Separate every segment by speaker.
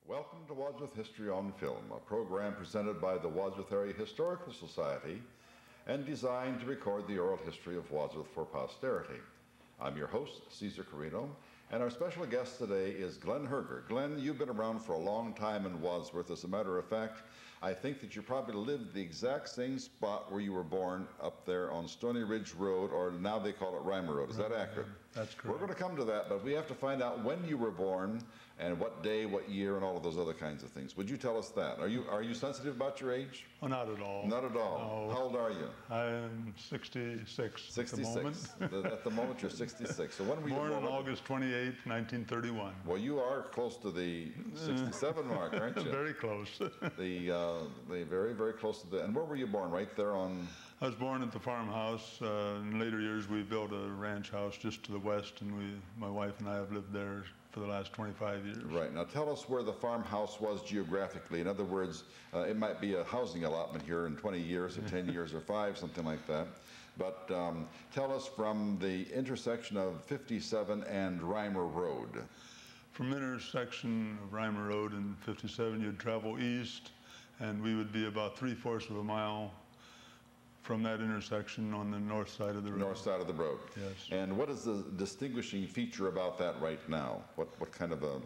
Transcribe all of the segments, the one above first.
Speaker 1: Welcome to Wadsworth History on Film, a program presented by the Wadsworth Area Historical Society and designed to record the oral history of Wadsworth for posterity. I'm your host, Cesar Carino, and our special guest today is Glen Hoerger. Glen, you've been around for a long time in Wadsworth. As a matter of fact, I think that you probably lived the exact same spot where you were born, up there on Stony Ridge Road, or now they call it Reimer Road. Is that accurate?
Speaker 2: That's correct.
Speaker 1: We're going to come to that, but we have to find out when you were born and what day, what year, and all of those other kinds of things. Would you tell us that? Are you sensitive about your age?
Speaker 2: Oh, not at all.
Speaker 1: Not at all.
Speaker 2: No.
Speaker 1: How old are you?
Speaker 2: I'm 66.
Speaker 1: 66.
Speaker 2: At the moment.
Speaker 1: At the moment, you're 66. So when were you
Speaker 2: born? Born on August 28, 1931.
Speaker 1: Well, you are close to the 67 mark, aren't you?
Speaker 2: Very close.
Speaker 1: the very, very close to the. And where were you born? Right there on.
Speaker 2: I was born at the farmhouse. In later years, we built a ranch house just to the west, and my wife and I have lived there for the last 25 years.
Speaker 1: Right. Now tell us where the farmhouse was geographically. In other words, it might be a housing allotment here in 20 years or 10 years or 5, something like that. But tell us from the intersection of 57 and Reimer Road.
Speaker 2: From the intersection of Reimer Road and 57, you'd travel east, and we would be about 3/4 of a mile from that intersection on the north side of the road.
Speaker 1: North side of the road.
Speaker 2: Yes.
Speaker 1: And what is the distinguishing feature about that right now? What kind of a...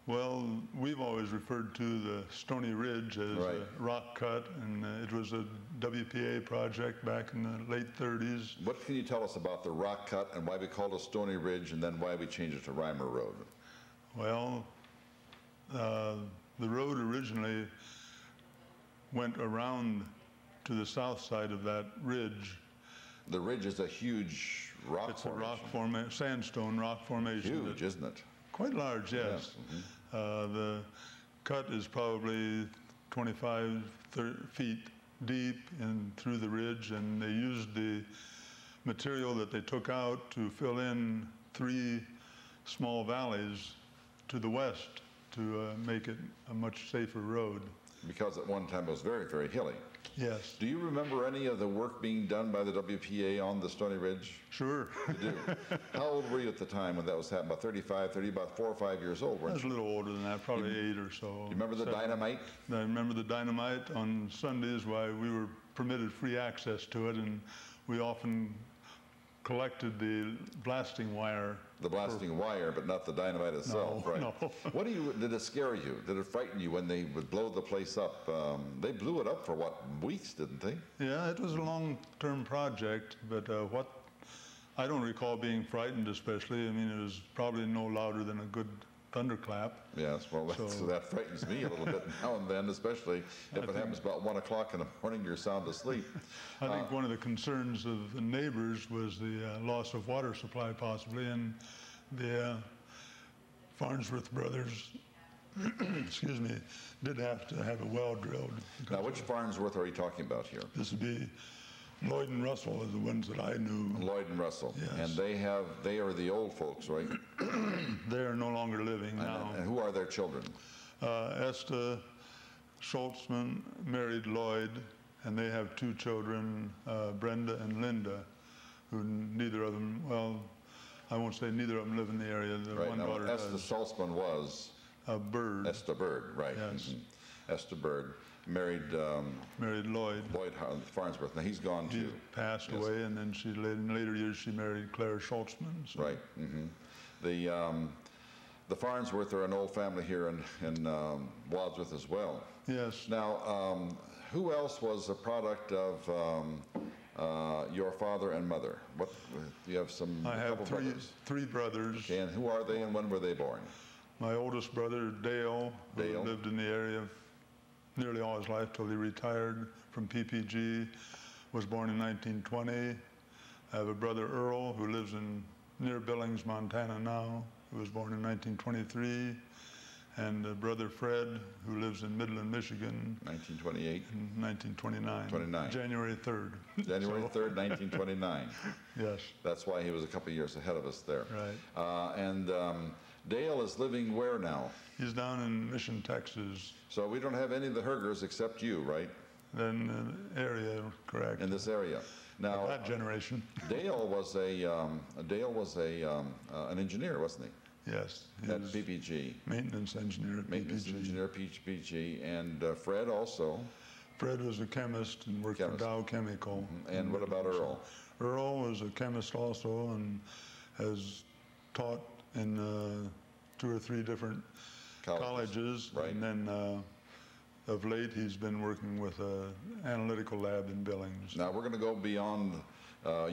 Speaker 2: Well, we've always referred to the Stony Ridge as a rock cut, and it was a WPA project back in the late 30s.
Speaker 1: What can you tell us about the rock cut and why we called it Stony Ridge and then why we changed it to Reimer Road?
Speaker 2: Well, the road originally went around to the south side of that ridge.
Speaker 1: The ridge is a huge rock
Speaker 2: It's
Speaker 1: formation.
Speaker 2: a sandstone rock formation.
Speaker 1: Huge, isn't it?
Speaker 2: Quite large, yes. The cut is probably 25 feet deep and through the ridge, and they used the material that they took out to fill in 3 small valleys to the west to make it a much safer road.
Speaker 1: Because at one time it was very, very hilly.
Speaker 2: Yes.
Speaker 1: Do you remember any of the work being done by the WPA on the Stony Ridge?
Speaker 2: Sure.
Speaker 1: You do. How old were you at the time when that was happening? About 4 or 5 years old, weren't you?
Speaker 2: I was a little older than that, probably 8 or so.
Speaker 1: Do you remember the dynamite?
Speaker 2: I remember the dynamite. On Sundays, why we were permitted free access to it, and we often collected the blasting wire.
Speaker 1: The blasting wire, but not the dynamite itself, right?
Speaker 2: No.
Speaker 1: What did it scare you? Did it frighten you when they would blow the place up? They blew it up for what, weeks, didn't they?
Speaker 2: Yeah, it was a long-term project, but I don't recall being frightened especially. I mean, it was probably no louder than a good thunderclap.
Speaker 1: Yes, well, so that frightens me a little bit now and then, especially if it happens about 1 o'clock in the morning, you're sound asleep.
Speaker 2: I think one of the concerns of the neighbors was the loss of water supply possibly, and the Farnsworth brothers, excuse me, did have to have a well drilled.
Speaker 1: Now, which Farnsworth are you talking about here?
Speaker 2: This would be Lloyd and Russell are the ones that I knew.
Speaker 1: Lloyd and Russell.
Speaker 2: Yes.
Speaker 1: And they are the old folks, right?
Speaker 2: They are no longer living now.
Speaker 1: And who are their children?
Speaker 2: Esther Schultzman married Lloyd, and they have 2 children, Brenda and Linda, who neither of them, well, I won't say neither of them live in the area. The
Speaker 1: right.
Speaker 2: one
Speaker 1: Now,
Speaker 2: daughter
Speaker 1: Esther
Speaker 2: does.
Speaker 1: Schultzman was?
Speaker 2: Bird.
Speaker 1: Esther Bird, right.
Speaker 2: Yes.
Speaker 1: Esther Bird married
Speaker 2: Lloyd.
Speaker 1: Lloyd Farnsworth. Now, he's gone too.
Speaker 2: He passed away, and then in later years she married Claire Schultzman. So.
Speaker 1: Right. The Farnsworth are an old family here in Wadsworth as well.
Speaker 2: Yes.
Speaker 1: Now, who else was a product of your father and mother? What you have some?
Speaker 2: I have
Speaker 1: brothers.
Speaker 2: 3 brothers.
Speaker 1: Okay, and who are they, and when were they born?
Speaker 2: My oldest brother, Dale, who lived in the area nearly all his life till he retired from PPG, was born in 1920. I have a brother, Earl, who lives near Billings, Montana now, who was born in 1923. And brother Fred, who lives in Midland, Michigan.
Speaker 1: 1928.
Speaker 2: In 1929. January 3rd.
Speaker 1: January 3rd, 1929.
Speaker 2: Yes.
Speaker 1: That's why he was a couple of years ahead of us there.
Speaker 2: Right.
Speaker 1: Dale is living where now?
Speaker 2: He's down in Mission, Texas.
Speaker 1: So we don't have any of the Hergers except you, right?
Speaker 2: In the area, correct.
Speaker 1: In this area. Now,
Speaker 2: that generation.
Speaker 1: Dale was an engineer, wasn't he?
Speaker 2: Yes.
Speaker 1: At PPG.
Speaker 2: Maintenance engineer at
Speaker 1: Maintenance
Speaker 2: PPG.
Speaker 1: engineer at PPG. And Fred also?
Speaker 2: Fred was a chemist and worked for Dow Chemical.
Speaker 1: And what about Earl?
Speaker 2: Earl was a chemist also and has taught in 2 or 3 different colleges.
Speaker 1: Right.
Speaker 2: And then of late he's been working with an analytical lab in Billings.
Speaker 1: Now we're going to go beyond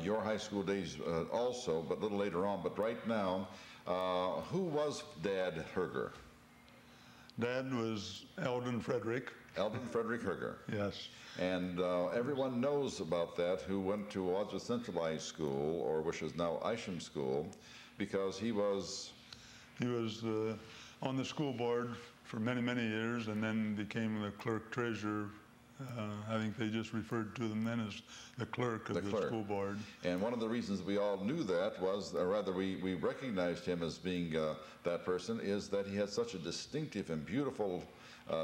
Speaker 1: your high school days also, but a little later on. But right now, who was Dad Hoerger?
Speaker 2: Dad was Eldon Frederick.
Speaker 1: Eldon Frederick Hoerger.
Speaker 2: Yes.
Speaker 1: And everyone knows about that who went to Wadsworth Central High School, or which is now Isham School, because he was on the school board for many, many years, and then became the clerk treasurer. I think they just referred to them then as the clerk of the school board. And one of the reasons we all knew that was, or rather we recognized him as being that person, is that he had such a distinctive and beautiful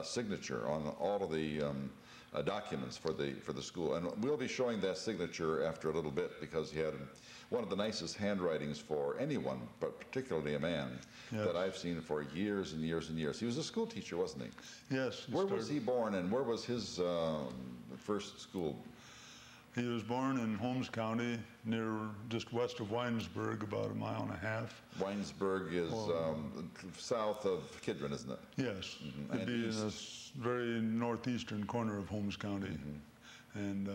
Speaker 1: signature on all of the documents for the school. And we'll be showing that signature after a little bit, because he had one of the nicest handwritings for anyone, but particularly a man, that I've seen for years and years and years. He was a school teacher, wasn't he?
Speaker 2: Yes.
Speaker 1: Where was he born, and where was his first school?
Speaker 2: He was born in Holmes County, near just west of Winesburg, about 1.5 miles.
Speaker 1: Winesburg is south of Kidron, isn't it?
Speaker 2: Yes. It'd be in the very northeastern corner of Holmes County. And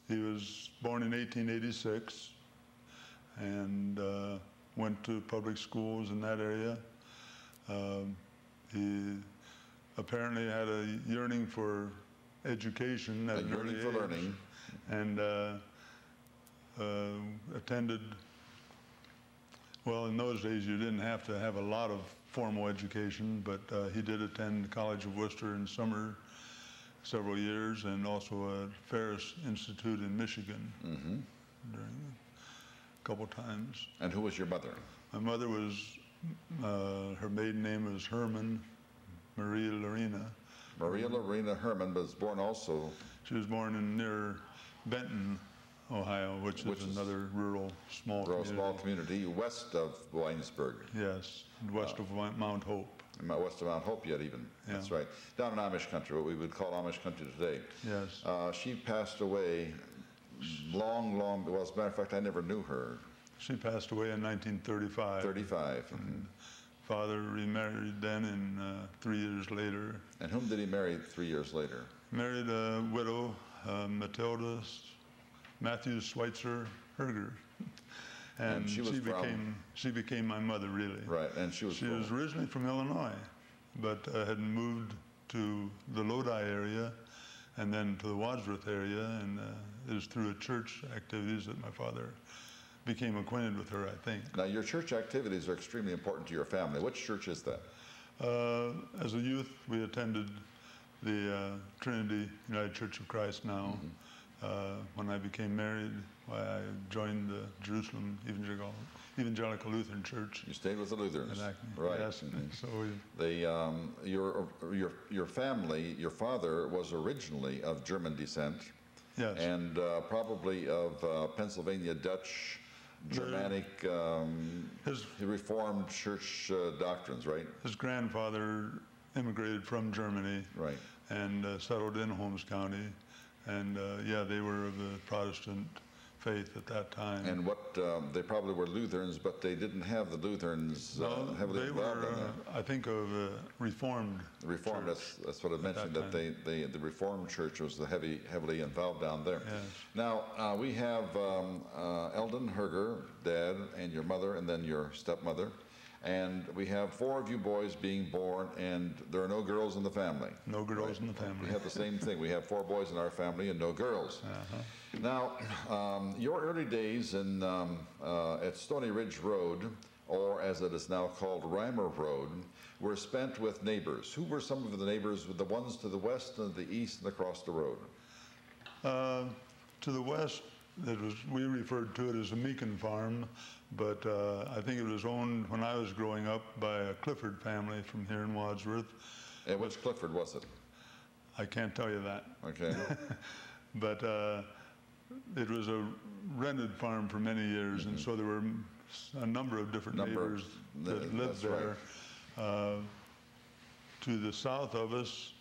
Speaker 2: he was born in 1886 and went to public schools in that area. He apparently had a yearning for education at an early age.
Speaker 1: Learning.
Speaker 2: And attended, well, in those days you didn't have to have a lot of formal education, but he did attend the College of Worcester in summer several years, and also at Ferris Institute in Michigan during a couple times.
Speaker 1: And who was your mother?
Speaker 2: My mother was, her maiden name was Herman, Maria Lorena.
Speaker 1: Maria Lorena Herman was born also.
Speaker 2: She was born in near Benton, Ohio, which is another rural small
Speaker 1: community west of Winesburg.
Speaker 2: Yes, west of Mount Hope.
Speaker 1: West of Mount Hope yet even. Yeah. That's right. Down in Amish country, what we would call Amish country today.
Speaker 2: Yes.
Speaker 1: She passed away long, well, as a matter of fact, I never knew her.
Speaker 2: She passed away in 1935.
Speaker 1: 35.
Speaker 2: Father remarried then, and 3 years later.
Speaker 1: And whom did he marry 3 years later?
Speaker 2: Married a widow, Matilda Matthews Schweitzer Hoerger. And she became my mother, really.
Speaker 1: Right, and she was
Speaker 2: originally from Illinois, but had moved to the Lodi area and then to the Wadsworth area, and it was through church activities that my father became acquainted with her, I think.
Speaker 1: Now, your church activities are extremely important to your family. Which church is that?
Speaker 2: As a youth, we attended the Trinity United Church of Christ now. When I became married, I joined the Jerusalem Evangelical Lutheran Church.
Speaker 1: You stayed with the Lutherans, right?
Speaker 2: Yes. So
Speaker 1: your family, your father was originally of German descent.
Speaker 2: Yes.
Speaker 1: And probably of Pennsylvania Dutch, Germanic, Reformed Church doctrines, right?
Speaker 2: His grandfather immigrated from Germany,
Speaker 1: right,
Speaker 2: and settled in Holmes County. And yeah, they were of the Protestant faith at that time.
Speaker 1: And what they probably were Lutherans, but they didn't have the Lutherans heavily involved in that.
Speaker 2: I think of Reformed.
Speaker 1: Reformed. That's what I mentioned. That the Reformed Church was heavily involved down there.
Speaker 2: Yes.
Speaker 1: Now we have Eldon Hoerger, Dad, and your mother, and then your stepmother. And we have 4 of you boys being born, and there are no girls in the family.
Speaker 2: No girls in the family.
Speaker 1: We have the same thing. We have 4 boys in our family and no girls. Now, your early days at Stony Ridge Road, or as it is now called Reimer Road, were spent with neighbors. Who were some of the neighbors, the ones to the west and the east and across the road?
Speaker 2: To the west, we referred to it as a Meekin farm. But I think it was owned when I was growing up by a Clifford family from here in Wadsworth.
Speaker 1: And which Clifford was it?
Speaker 2: I can't tell you that.
Speaker 1: Okay.
Speaker 2: But it was a rented farm for many years, and so there were a number of different neighbors that lived there.
Speaker 1: Right.
Speaker 2: To the south of us,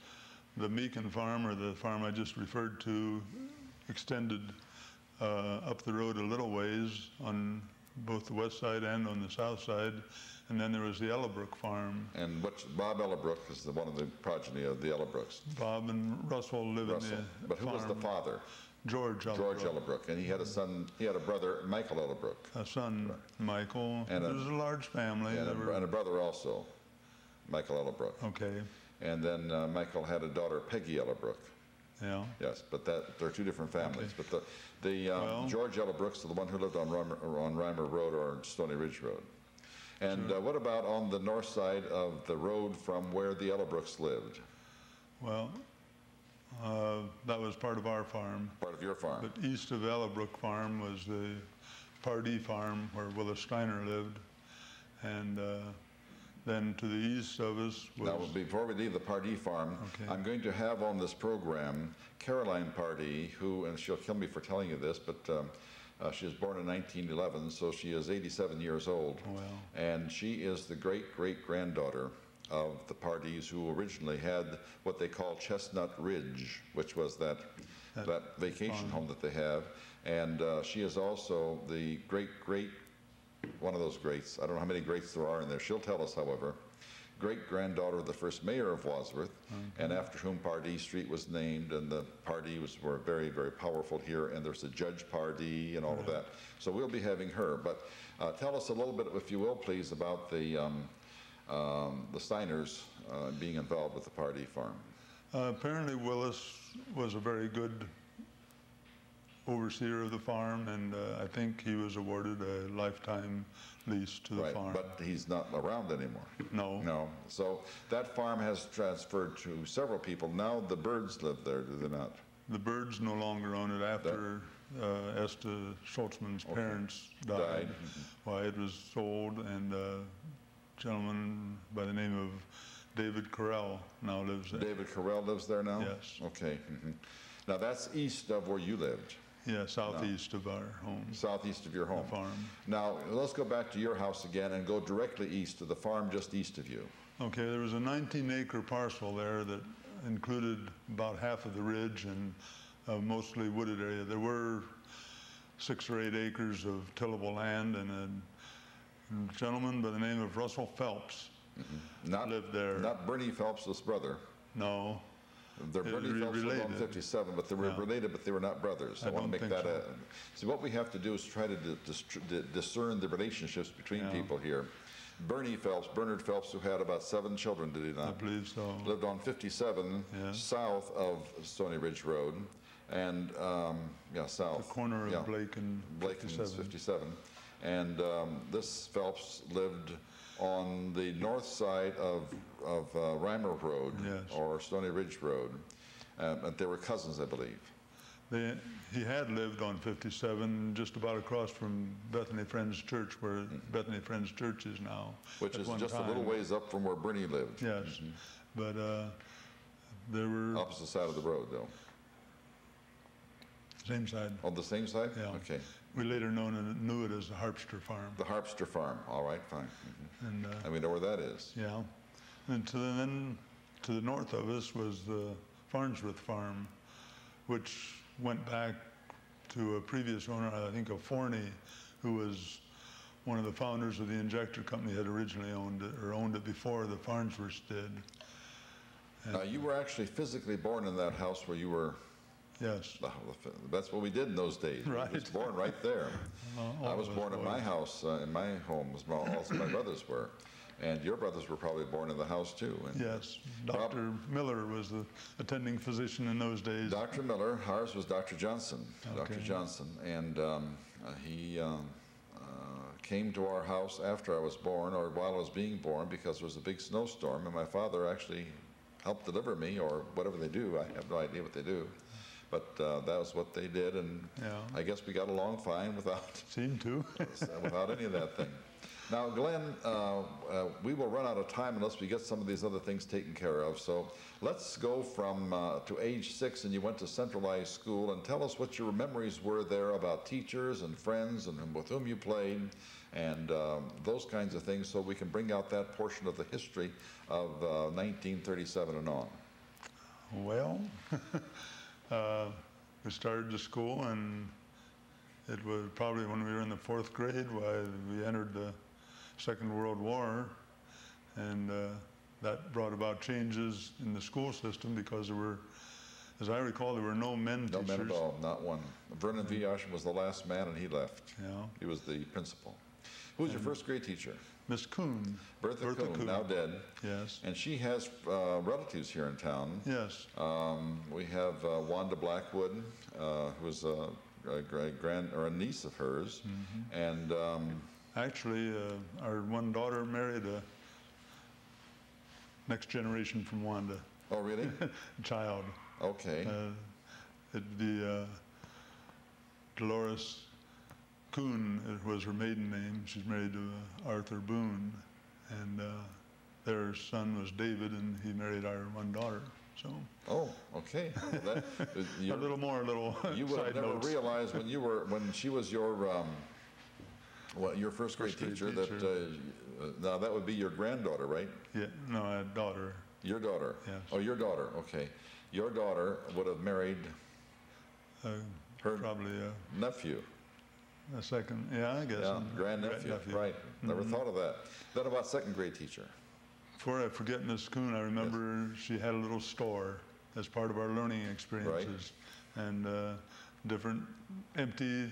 Speaker 2: the Meakin farm, or the farm I just referred to, extended up the road a little ways on both the west side and on the south side. And then there was the Ellabrook farm.
Speaker 1: And Bob Ellabrook is one of the progeny of the Ellebrooks.
Speaker 2: Bob and Russell lived in the
Speaker 1: But who was the father?
Speaker 2: George Ellabrook.
Speaker 1: George Ellabrook. And he had a son, he had a brother, Michael Ellabrook.
Speaker 2: A son, Michael.
Speaker 1: And
Speaker 2: it was a large family.
Speaker 1: And a brother also, Michael Ellabrook.
Speaker 2: Okay.
Speaker 1: And then Michael had a daughter, Peggy Ellabrook.
Speaker 2: Yeah.
Speaker 1: Yes, but they're two different families.
Speaker 2: Okay.
Speaker 1: But the George Ellabrook's the one who lived on Reimer Road or Stony Ridge Road. And what about on the north side of the road from where the Ellebrooks lived?
Speaker 2: Well, that was part of our farm.
Speaker 1: Part of your farm.
Speaker 2: But east of Ellabrook Farm was the Pardee Farm, where Willis Steiner lived. And then to the east of us was...
Speaker 1: Now, before we leave the Pardee Farm,
Speaker 2: okay.
Speaker 1: I'm going to have on this program Caroline Pardee, who, and she'll kill me for telling you this, but she was born in 1911, so she is 87 years old.
Speaker 2: Wow.
Speaker 1: And she is the great-great-granddaughter of the Pardees, who originally had what they call Chestnut Ridge, which was that vacation home that they have. And she is also the one of those greats. I don't know how many greats there are in there. She'll tell us, however. Great-granddaughter of the first mayor of Wadsworth, and after whom Pardee Street was named, and the Pardees were very, very powerful here, and there's a Judge Pardee and all of that. So we'll be having her. But tell us a little bit, if you will, please, about the Steiners being involved with the Pardee farm.
Speaker 2: Apparently Willis was a very good overseer of the farm, and I think he was awarded a lifetime lease to the farm.
Speaker 1: But he's not around anymore.
Speaker 2: No.
Speaker 1: No. So that farm has transferred to several people. Now the Birds live there, do they not?
Speaker 2: The Birds no longer own it after Esta Schultzman's parents died. Why, it was sold, and a gentleman by the name of David Carell now lives there.
Speaker 1: David Carell lives there now?
Speaker 2: Yes.
Speaker 1: Okay. Now that's east of where you lived.
Speaker 2: Yeah, southeast of our home.
Speaker 1: Southeast of your home.
Speaker 2: The farm.
Speaker 1: Now, let's go back to your house again and go directly east to the farm just east of you.
Speaker 2: Okay, there was a 19-acre parcel there that included about half of the ridge and mostly wooded area. There were 6 or 8 acres of tillable land, and a gentleman by the name of Russell Phelps lived there.
Speaker 1: Not Bernie Phelps' brother.
Speaker 2: No.
Speaker 1: They're Bernie Phelps was on 57, but they were related, but they were not brothers. I want to make that see, what we have to do is try to discern the relationships between people here. Bernard Phelps, who had about 7 children, did he not?
Speaker 2: I believe so.
Speaker 1: Lived on 57, south of Stony Ridge Road, and south.
Speaker 2: The corner of Blake and
Speaker 1: 57. And this Phelps lived on the north side of Reimer Road, or Stony Ridge Road. And they were cousins, I believe.
Speaker 2: He had lived on 57, just about across from Bethany Friends Church, where Bethany Friends Church is now.
Speaker 1: Which is just a little ways up from where Bernie lived.
Speaker 2: Yes, but there were...
Speaker 1: Opposite side of the road, though.
Speaker 2: Same side.
Speaker 1: On the same side?
Speaker 2: Yeah.
Speaker 1: Okay.
Speaker 2: We later knew it as the Harpster Farm.
Speaker 1: The Harpster Farm. All right, fine.
Speaker 2: And
Speaker 1: we know where that is.
Speaker 2: Yeah. And then to the north of us was the Farnsworth Farm, which went back to a previous owner, I think of Forney, who was one of the founders of the injector company, had originally owned it before the Farnsworths did.
Speaker 1: You were actually physically born in that house where you were.
Speaker 2: Yes.
Speaker 1: That's what we did in those days.
Speaker 2: Right.
Speaker 1: I was born right there. I was born in my house, in my home, as well as my brothers were. And your brothers were probably born in the house, too. And
Speaker 2: yes. Dr. Miller was the attending physician in those days.
Speaker 1: Dr. Miller, ours was Dr. Johnson.
Speaker 2: Okay.
Speaker 1: Dr. Johnson. And he came to our house after I was born, or while I was being born, because there was a big snowstorm, and my father actually helped deliver me, or whatever they do. I have no idea what they do. But that was what they did, and I guess we got along fine without...
Speaker 2: Seemed to.
Speaker 1: without any of that thing. Now, Glenn, we will run out of time unless we get some of these other things taken care of. So let's go from to age 6, and you went to centralized school, and tell us what your memories were there about teachers and friends and with whom you played, and those kinds of things, so we can bring out that portion of the history of 1937 and on.
Speaker 2: Well, we started the school, and it was probably when we were in the 4th grade why we entered the Second World War, and that brought about changes in the school system because there were, as I recall, there were no men teachers.
Speaker 1: No men at all, not one. Vernon V. Osham was the last man, and he left.
Speaker 2: Yeah.
Speaker 1: He was the principal. Who was your first grade teacher?
Speaker 2: Miss Kuhn.
Speaker 1: Bertha Kuhn, now dead.
Speaker 2: Yes.
Speaker 1: And she has relatives here in town.
Speaker 2: Yes.
Speaker 1: We have Wanda Blackwood, who was a niece of hers, and
Speaker 2: actually, our one daughter married a next generation from Wanda.
Speaker 1: Oh, really?
Speaker 2: Child.
Speaker 1: Okay.
Speaker 2: It'd be Dolores Kuhn, it was her maiden name. She's married to Arthur Boone, and their son was David, and he married our one daughter. So.
Speaker 1: Oh, okay. Well,
Speaker 2: a little more,
Speaker 1: you would have never realized when she was your your first grade teacher that now that would be your granddaughter, right?
Speaker 2: Yeah, no, a daughter.
Speaker 1: Your daughter.
Speaker 2: Yes.
Speaker 1: Oh, your daughter. Okay. Your daughter would have married her
Speaker 2: probably
Speaker 1: nephew.
Speaker 2: A second, yeah, I guess.
Speaker 1: Yeah, grandnephew. Right. Never thought of that. Then about second grade teacher.
Speaker 2: Before I forget Miss Kuhn, I remember she had a little store as part of our learning experiences, and different empty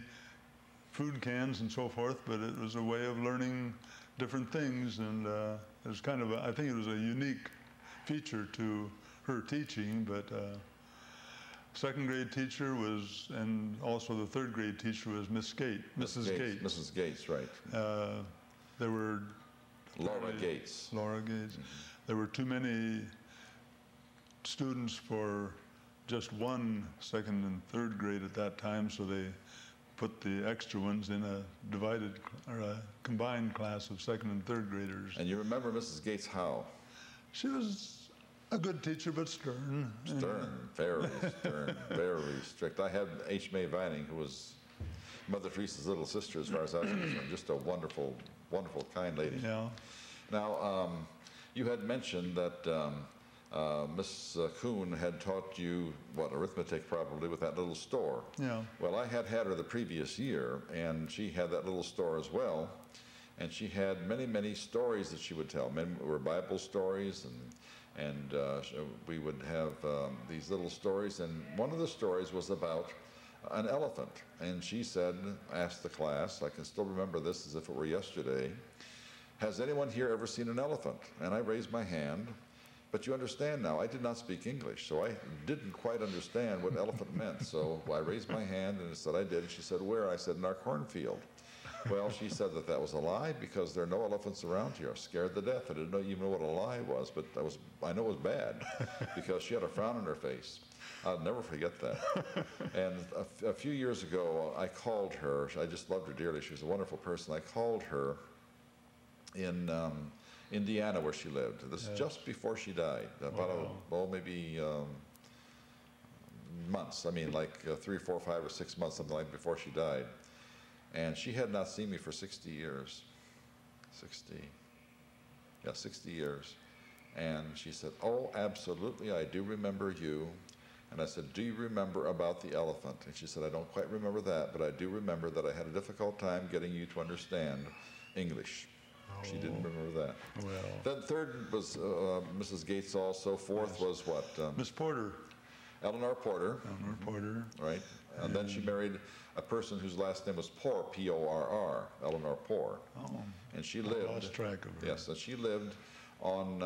Speaker 2: food cans and so forth, but it was a way of learning different things, and it was kind of, I think it was a unique feature to her teaching, but second grade teacher was, and also the third grade teacher was Mrs. Gates.
Speaker 1: Mrs. Gates, right.
Speaker 2: There were
Speaker 1: Laura Gates.
Speaker 2: Laura Gates. There were too many students for just one second and third grade at that time, so they put the extra ones in a divided or a combined class of second and third graders.
Speaker 1: And you remember Mrs. Gates how?
Speaker 2: She was a good teacher, but stern.
Speaker 1: Stern, very stern, very strict. I had H. May Vining, who was Mother Teresa's little sister, as far as I was concerned. Just a wonderful, wonderful, kind lady.
Speaker 2: Yeah.
Speaker 1: Now, you had mentioned that Miss Kuhn had taught you, what, arithmetic probably, with that little store.
Speaker 2: Yeah.
Speaker 1: Well, I had her the previous year, and she had that little store as well. And she had many, many stories that she would tell. Many were Bible stories, and we would have these little stories. And one of the stories was about an elephant. And she said, asked the class, I can still remember this as if it were yesterday, has anyone here ever seen an elephant? And I raised my hand. But you understand now, I did not speak English, so I didn't quite understand what elephant meant. So I raised my hand and said I did. She said, where? I said, in our cornfield. Well, she said that was a lie because there are no elephants around here. I was scared to death. I didn't even know what a lie was, but I know it was bad because she had a frown on her face. I'll never forget that. And a few years ago, I called her. I just loved her dearly. She was a wonderful person. I called her in Indiana, where she lived. This is just before she died, about maybe months. I mean, like 3, 4, 5, or 6 months, something like before she died. And she had not seen me for 60 years. 60 years. And she said, oh, absolutely, I do remember you. And I said, do you remember about the elephant? And she said, I don't quite remember that, but I do remember that I had a difficult time getting you to understand English. She didn't remember that.
Speaker 2: Well.
Speaker 1: Then third was Mrs. Gates also. Fourth was what?
Speaker 2: Miss Porter.
Speaker 1: Eleanor Porter.
Speaker 2: Eleanor Porter.
Speaker 1: Right. And then she married a person whose last name was Poor, P-O-R-R, Eleanor Poor. Oh. And she lived.
Speaker 2: I lost track of her.
Speaker 1: Yes, and she lived on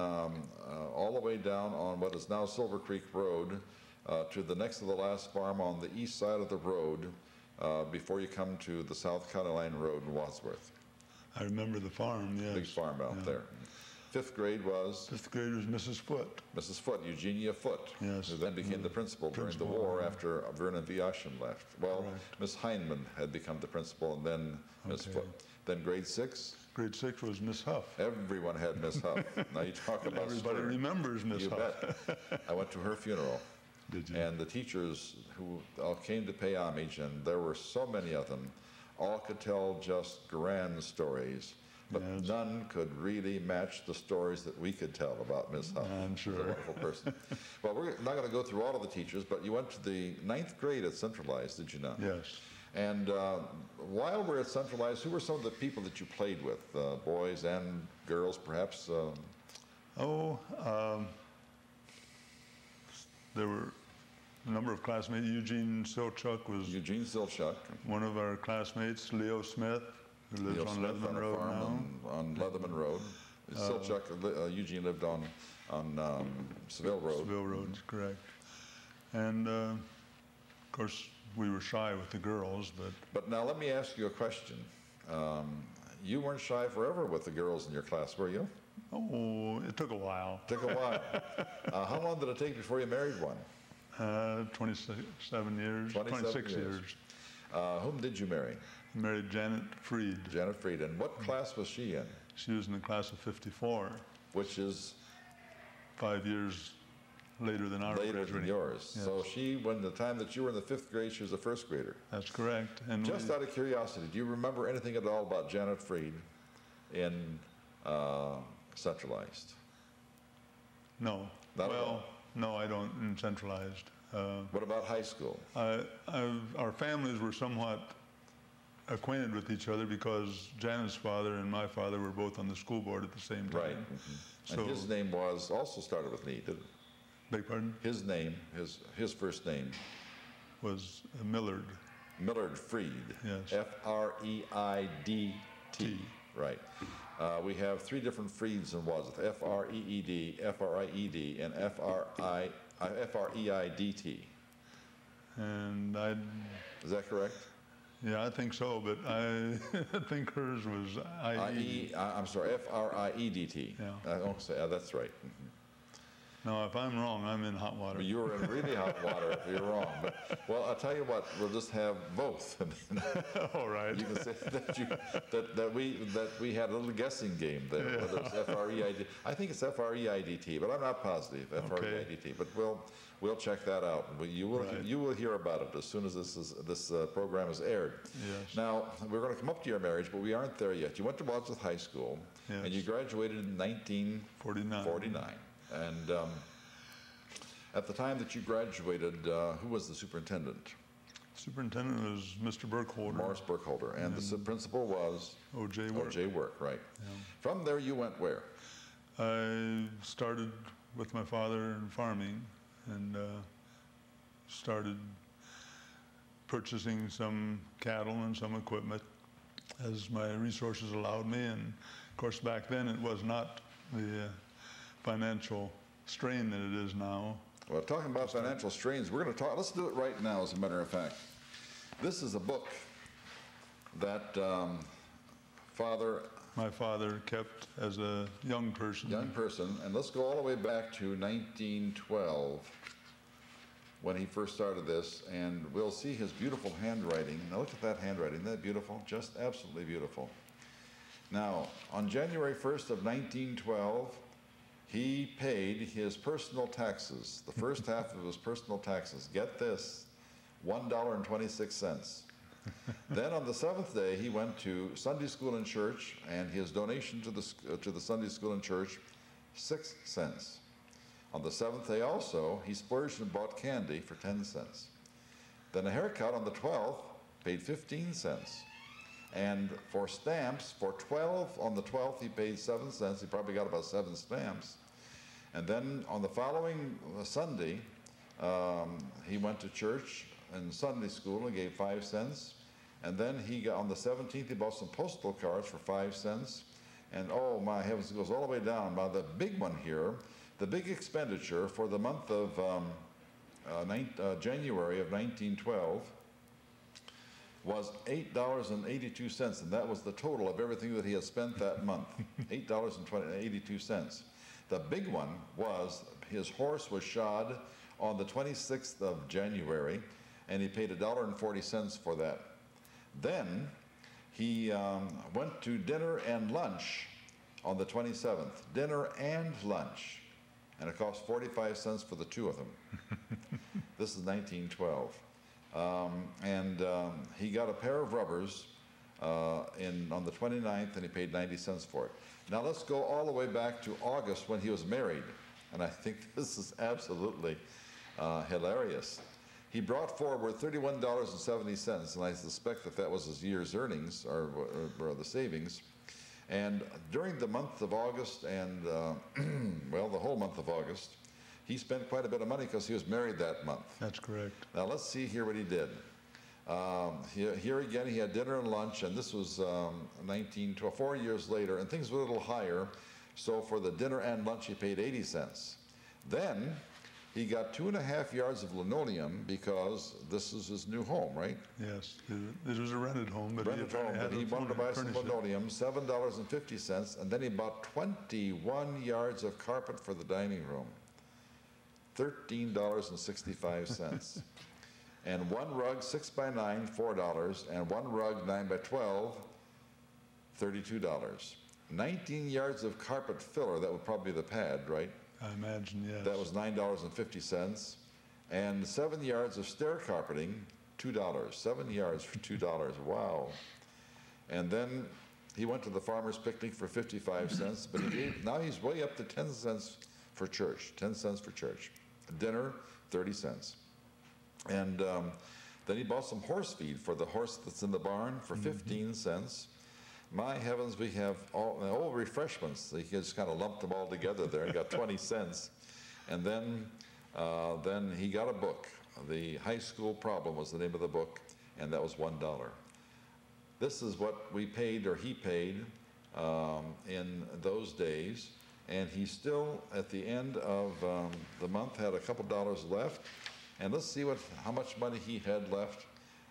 Speaker 1: all the way down on what is now Silver Creek Road to the next to the last farm on the east side of the road before you come to the South County Line Road in Wadsworth.
Speaker 2: I remember the farm, yes.
Speaker 1: Big farm out there. Fifth grade was?
Speaker 2: Fifth grade was Mrs. Foote.
Speaker 1: Mrs. Foote, Eugenia Foote.
Speaker 2: Yes.
Speaker 1: Who then became the principal during the war after Vernon V. Osham left. Well, Miss Heineman had become the principal, and then Miss Foote.
Speaker 2: Then
Speaker 1: grade 6?
Speaker 2: Grade 6 was Miss Huff.
Speaker 1: Everyone had Miss Huff. Now you talk about
Speaker 2: everybody
Speaker 1: story.
Speaker 2: Remembers Miss Huff.
Speaker 1: You bet. I went to her funeral.
Speaker 2: Did you?
Speaker 1: And the teachers who all came to pay homage, and there were so many of them, all could tell just grand stories, but
Speaker 2: yes.
Speaker 1: None could really match the stories that we could tell about Miss Huff.
Speaker 2: I'm sure.
Speaker 1: She's a wonderful person. Well, we're not going to go through all of the teachers, but you went to the 9th grade at Centralized, did you not?
Speaker 2: Yes.
Speaker 1: And while we're at Centralized, who were some of the people that you played with, boys and girls, perhaps?
Speaker 2: There were a number of classmates. Eugene Silchuk was one of our classmates. Leo Smith, who lives on Leatherman Road now.
Speaker 1: On Leatherman Road. Silchuk, Eugene lived on Seville Road.
Speaker 2: Seville Road, correct. And of course, we were shy with the girls,
Speaker 1: But now let me ask you a question. You weren't shy forever with the girls in your class, were you?
Speaker 2: Oh, it took a while.
Speaker 1: Took a while. How long did it take before you married one?
Speaker 2: 27 years. 26 years.
Speaker 1: Whom did you marry?
Speaker 2: I married Janet Freed.
Speaker 1: Janet Freed. And what class was she in?
Speaker 2: She was in the class of 54.
Speaker 1: Which is?
Speaker 2: 5 years later than ours.
Speaker 1: Later than yours. Yes. So when the time that you were in the 5th grade, she was a 1st grader.
Speaker 2: That's correct. And
Speaker 1: just out of curiosity, do you remember anything at all about Janet Freed in Centralized?
Speaker 2: No.
Speaker 1: Not at all?
Speaker 2: No, I don't in Centralized.
Speaker 1: What about high school?
Speaker 2: Our families were somewhat acquainted with each other because Janet's father and my father were both on the school board at the same time.
Speaker 1: Right. Mm-hmm. And his name also started with an E, didn't it?
Speaker 2: Beg pardon?
Speaker 1: His name, his first name
Speaker 2: was Millard.
Speaker 1: Millard Freed.
Speaker 2: Yes.
Speaker 1: F-R-E-I-D-T. Right. We have 3 different Freeds in Wadsworth: F-R-E-E-D, F-R-I-E-D, and F-R-E-I-D-T.
Speaker 2: And
Speaker 1: Is that correct?
Speaker 2: Yeah, I think so, but I think hers was
Speaker 1: I'm sorry, F-R-I-E-D-T.
Speaker 2: Yeah.
Speaker 1: That's right. Mm-hmm.
Speaker 2: Now, if I'm wrong, I'm in hot water.
Speaker 1: Well, you were in really hot water if you're wrong. But, well, I'll tell you what, we'll just have both.
Speaker 2: All right.
Speaker 1: You can say that we had a little guessing game there,
Speaker 2: yeah.
Speaker 1: Whether it's F-R-E-I-D. I think it's F-R-E-I-D-T, but I'm not positive, F-R-E-I-D-T. But we'll check that out. You will hear about it as soon as this program is aired.
Speaker 2: Yes.
Speaker 1: Now, we're going to come up to your marriage, but we aren't there yet. You went to Wadsworth High School,
Speaker 2: yes.
Speaker 1: And you graduated in 1949. And at the time that you graduated, who was the superintendent?
Speaker 2: Superintendent was Mr. Burkholder.
Speaker 1: Morris Burkholder. And the principal was?
Speaker 2: O.J. Work.
Speaker 1: O.J. Work, right.
Speaker 2: Yeah.
Speaker 1: From there, you went where?
Speaker 2: I started with my father in farming and started purchasing some cattle and some equipment as my resources allowed me. And of course, back then, it was not the financial strain that it is now.
Speaker 1: Well, talking about financial strains, we're going to talk. Let's do it right now, as a matter of fact. This is a book that
Speaker 2: my father kept as a young person.
Speaker 1: And let's go all the way back to 1912 when he first started this, and we'll see his beautiful handwriting. Now look at that handwriting. Isn't that beautiful? Just absolutely beautiful. Now, on January 1st of 1912, he paid his personal taxes, the first half of his personal taxes. Get this, $1.26. Then on the 7th day, he went to Sunday school and church, and his donation to the Sunday school and church, 6 cents. On the 7th day also, he splurged and bought candy for 10 cents. Then a haircut on the 12th, paid 15 cents. And for stamps, on the 12th, he paid 7 cents. He probably got about 7 stamps. And then on the following Sunday, he went to church and Sunday school and gave 5 cents. And then on the 17th, he bought some postal cards for 5 cents. And oh my heavens, it goes all the way down. Now the big one here, the big expenditure for the month of January of 1912 was $8.82, and that was the total of everything that he had spent that month, $8.82. The big one was his horse was shod on the 26th of January, and he paid $1.40 for that. Then He went to dinner and lunch on the 27th. Dinner and lunch. And it cost 45 cents for the two of them. This is 1912. He got a pair of rubbers on the 29th, and he paid 90 cents for it. Now let's go all the way back to August when he was married. And I think this is absolutely hilarious. He brought forward $31.70, and I suspect that was his year's earnings, or the savings. And during the month of August and, well, the whole month of August, he spent quite a bit of money because he was married that month.
Speaker 2: That's correct.
Speaker 1: Now let's see here what he did. Here again, he had dinner and lunch, and this was 4 years later, and things were a little higher. So for the dinner and lunch, he paid 80 cents. Then he got 2.5 yards of linoleum because this is his new home, right?
Speaker 2: Yes, it was a rented home, but
Speaker 1: he wanted to buy some linoleum, $7.50, and then he bought 21 yards of carpet for the dining room, $13.65. And one rug 6 by 9, $4, and one rug 9 by 12, $32. 19 yards of carpet filler, that would probably be the pad, right?
Speaker 2: I imagine, yes.
Speaker 1: That was $9.50. And 7 yards of stair carpeting, $2. 7 yards for $2. Wow. And then he went to the farmer's picnic for 55 cents, but now he's way up to 10 cents for church. 10 cents for church. Dinner, 30 cents. And then he bought some horse feed for the horse that's in the barn for 15 cents. My heavens, we have all refreshments. He just kind of lumped them all together there and got 20 cents. And then he got a book. The High School Problem was the name of the book, and that was $1. This is what we paid, or he paid, in those days. And he still, at the end of the month, had a couple dollars left. And let's see how much money he had left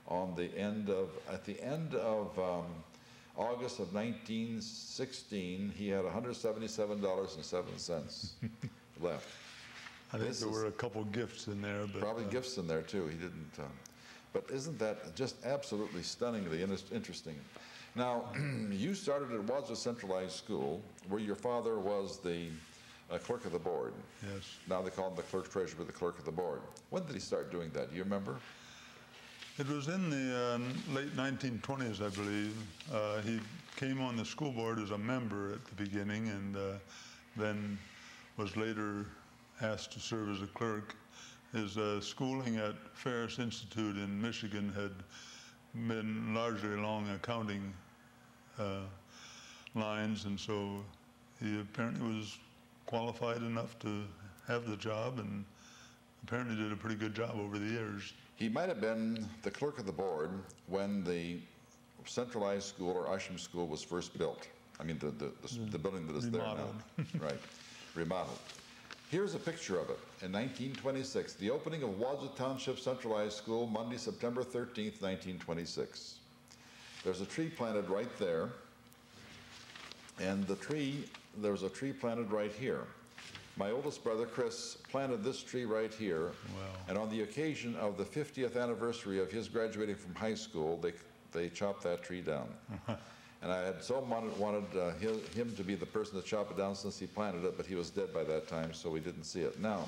Speaker 1: at the end of August of 1916. He had $177.07 left.
Speaker 2: I think there were a couple gifts in there, but
Speaker 1: probably gifts in there too. He didn't. But isn't that just absolutely stunningly interesting? Now, you started at Wadsworth Centralized School, where your father was the clerk of the board.
Speaker 2: Yes.
Speaker 1: Now they call him the clerk treasurer, but the clerk of the board. When did he start doing that? Do you remember?
Speaker 2: It was in the late 1920s, I believe. He came on the school board as a member at the beginning, and then was later asked to serve as a clerk. His schooling at Ferris Institute in Michigan had been largely along accounting lines, and so he apparently was qualified enough to have the job, and apparently did a pretty good job over the years.
Speaker 1: He might have been the clerk of the board when the centralized school, or Isham School, was first built. I mean, the building that is
Speaker 2: remodeled.
Speaker 1: There now. Right, remodeled. Here's a picture of it. In 1926, the opening of Wadsworth Township Centralized School, Monday, September 13th, 1926. There's a tree planted right there, and there was a tree planted right here. My oldest brother, Chris, planted this tree right here.
Speaker 2: Wow. And
Speaker 1: on the occasion of the 50th anniversary of his graduating from high school, they chopped that tree down. And I had so wanted him to be the person to chop it down since he planted it, but he was dead by that time, so we didn't see it. Now,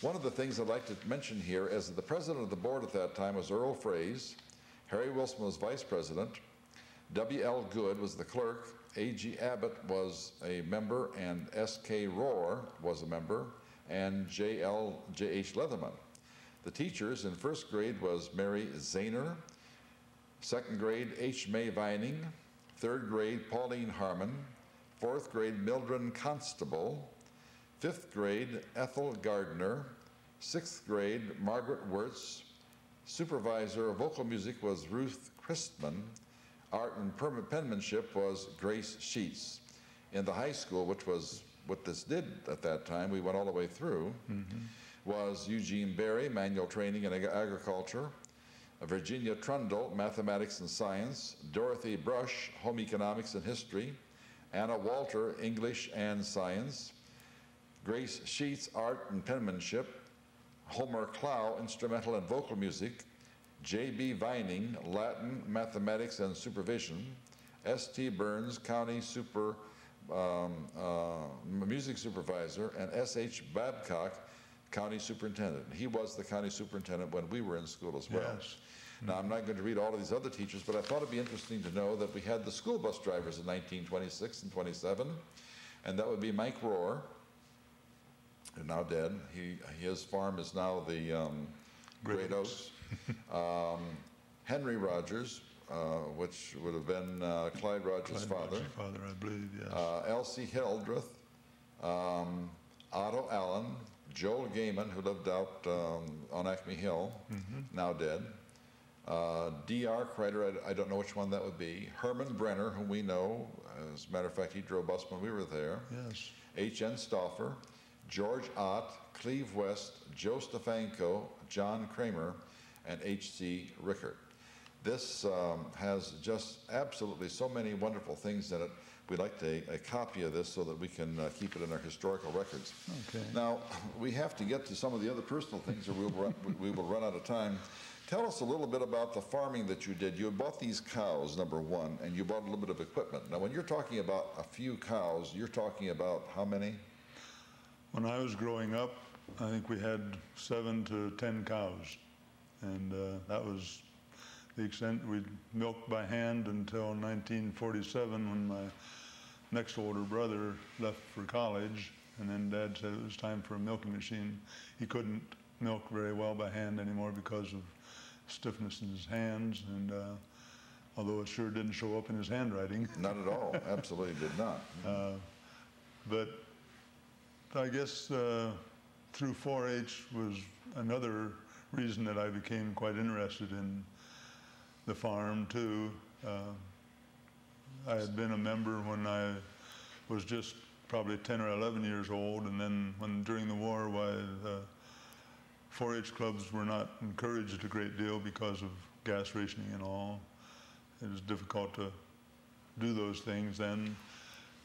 Speaker 1: one of the things I'd like to mention here is that the president of the board at that time was Earl Fraze, Harry Wilson was vice president, W.L. Good was the clerk, A.G. Abbott was a member, and S.K. Rohr was a member, and J.H. Leatherman. The teachers in first grade was Mary Zahner, second grade H. May Vining, third grade Pauline Harmon, fourth grade Mildred Constable, fifth grade Ethel Gardner, sixth grade Margaret Wirtz, supervisor of vocal music was Ruth Christman, art and penmanship was Grace Sheets. In the high school, which was what this did at that time, we went all the way through, was Eugene Berry, manual training in agriculture, Virginia Trundle, mathematics and science, Dorothy Brush, home economics and history, Anna Walter, English and science, Grace Sheets, art and penmanship, Homer Clow, instrumental and vocal music, J.B. Vining, Latin, Mathematics, and Supervision. S.T. Burns, County Music Supervisor, and S.H. Babcock, County Superintendent. He was the County Superintendent when we were in school as well.
Speaker 2: Yes.
Speaker 1: Now, I'm not going to read all of these other teachers, but I thought it'd be interesting to know that we had the school bus drivers in 1926 and 27, and that would be Mike Rohr, who's now dead. His farm is now the Great Oaks. Henry Rogers, which would have been Clyde Rogers' father.
Speaker 2: Father, I believe, yes.
Speaker 1: Elsie Hildreth, Otto Allen, Joel Gaiman, who lived out on Acme Hill, now dead. D.R. Kreider, I don't know which one that would be. Herman Brenner, whom we know. As a matter of fact, he drove bus when we were there.
Speaker 2: Yes.
Speaker 1: H.N. Stauffer, George Ott, Cleve West, Joe Stefanko, John Kramer, and H.C. Rickert. This has just absolutely so many wonderful things in it. We'd like a copy of this so that we can keep it in our historical records.
Speaker 2: Okay.
Speaker 1: Now, we have to get to some of the other personal things or we will run out of time. Tell us a little bit about the farming that you did. You bought these cows, number one, and you bought a little bit of equipment. Now, when you're talking about a few cows, you're talking about how many?
Speaker 2: When I was growing up, I think we had 7 to 10 cows, and that was the extent. We'd milked by hand until 1947 when my next older brother left for college, and then Dad said it was time for a milking machine. He couldn't milk very well by hand anymore because of stiffness in his hands, and although it sure didn't show up in his handwriting.
Speaker 1: Not at all. Absolutely did not.
Speaker 2: But I guess through 4-H was another reason that I became quite interested in the farm too. I had been a member when I was just probably 10 or 11 years old, and then during the war, the 4-H clubs were not encouraged a great deal because of gas rationing and all. It was difficult to do those things then.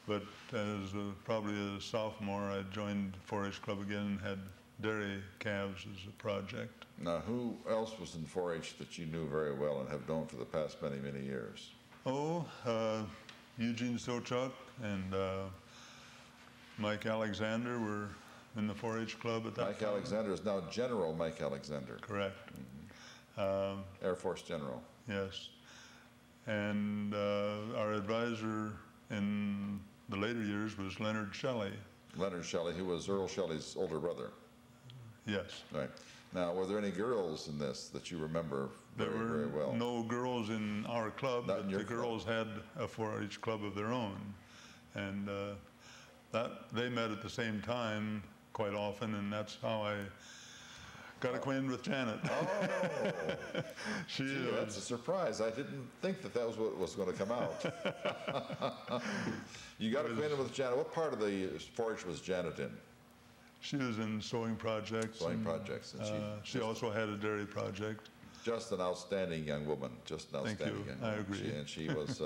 Speaker 2: But as probably a sophomore, I joined 4-H club again and had dairy calves as a project.
Speaker 1: Now, who else was in 4-H that you knew very well and have known for the past many, many years?
Speaker 2: Oh, Eugene Silchuk and Mike Alexander were in the 4-H club at that
Speaker 1: Mike
Speaker 2: time.
Speaker 1: Alexander is now General Mike Alexander.
Speaker 2: Correct.
Speaker 1: Air Force General.
Speaker 2: Yes. And our advisor in the later years was Leonard Shelley.
Speaker 1: Leonard Shelley, who was Earl Shelley's older brother.
Speaker 2: Yes.
Speaker 1: Right. Now, were there any girls in this that you remember very, very well?
Speaker 2: There were no girls in our club,
Speaker 1: Not
Speaker 2: but
Speaker 1: in your
Speaker 2: the girls had a 4-H club of their own. And that they met at the same time quite often, and that's how I got acquainted with Janet.
Speaker 1: Oh, that's a surprise. I didn't think that was what was going to come out. You got acquainted with Janet. What part of the 4-H was Janet in?
Speaker 2: She was in sewing projects.
Speaker 1: Sewing projects. And
Speaker 2: she also had a dairy project.
Speaker 1: Just an outstanding young woman. Just an outstanding young woman.
Speaker 2: I agree.
Speaker 1: And she was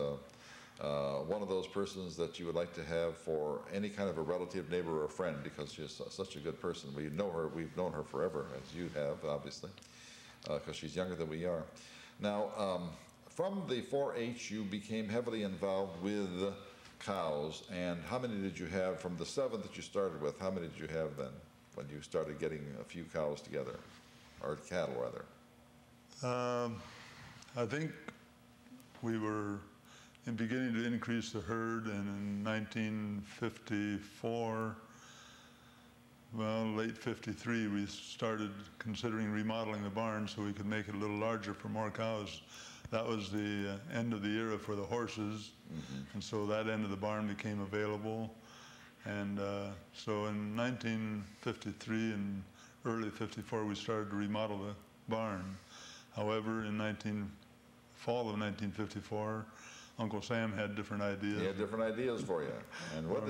Speaker 1: one of those persons that you would like to have for any kind of a relative, neighbor, or friend, because she's such a good person. We know her. We've known her forever, as you have, obviously, because she's younger than we are. Now, from the 4-H, you became heavily involved with cows. And how many did you have from the 7 that you started with? How many did you have then when you started getting a few cows together, or cattle rather?
Speaker 2: I think we were beginning to increase the herd, and in 1954, well, late 53, we started considering remodeling the barn so we could make it a little larger for more cows. That was the end of the era for the horses, and so that end of the barn became available. And so in 1953 and early 54, we started to remodel the barn. However, in fall of 1954, Uncle Sam had different ideas.
Speaker 1: He had different ideas for you. And what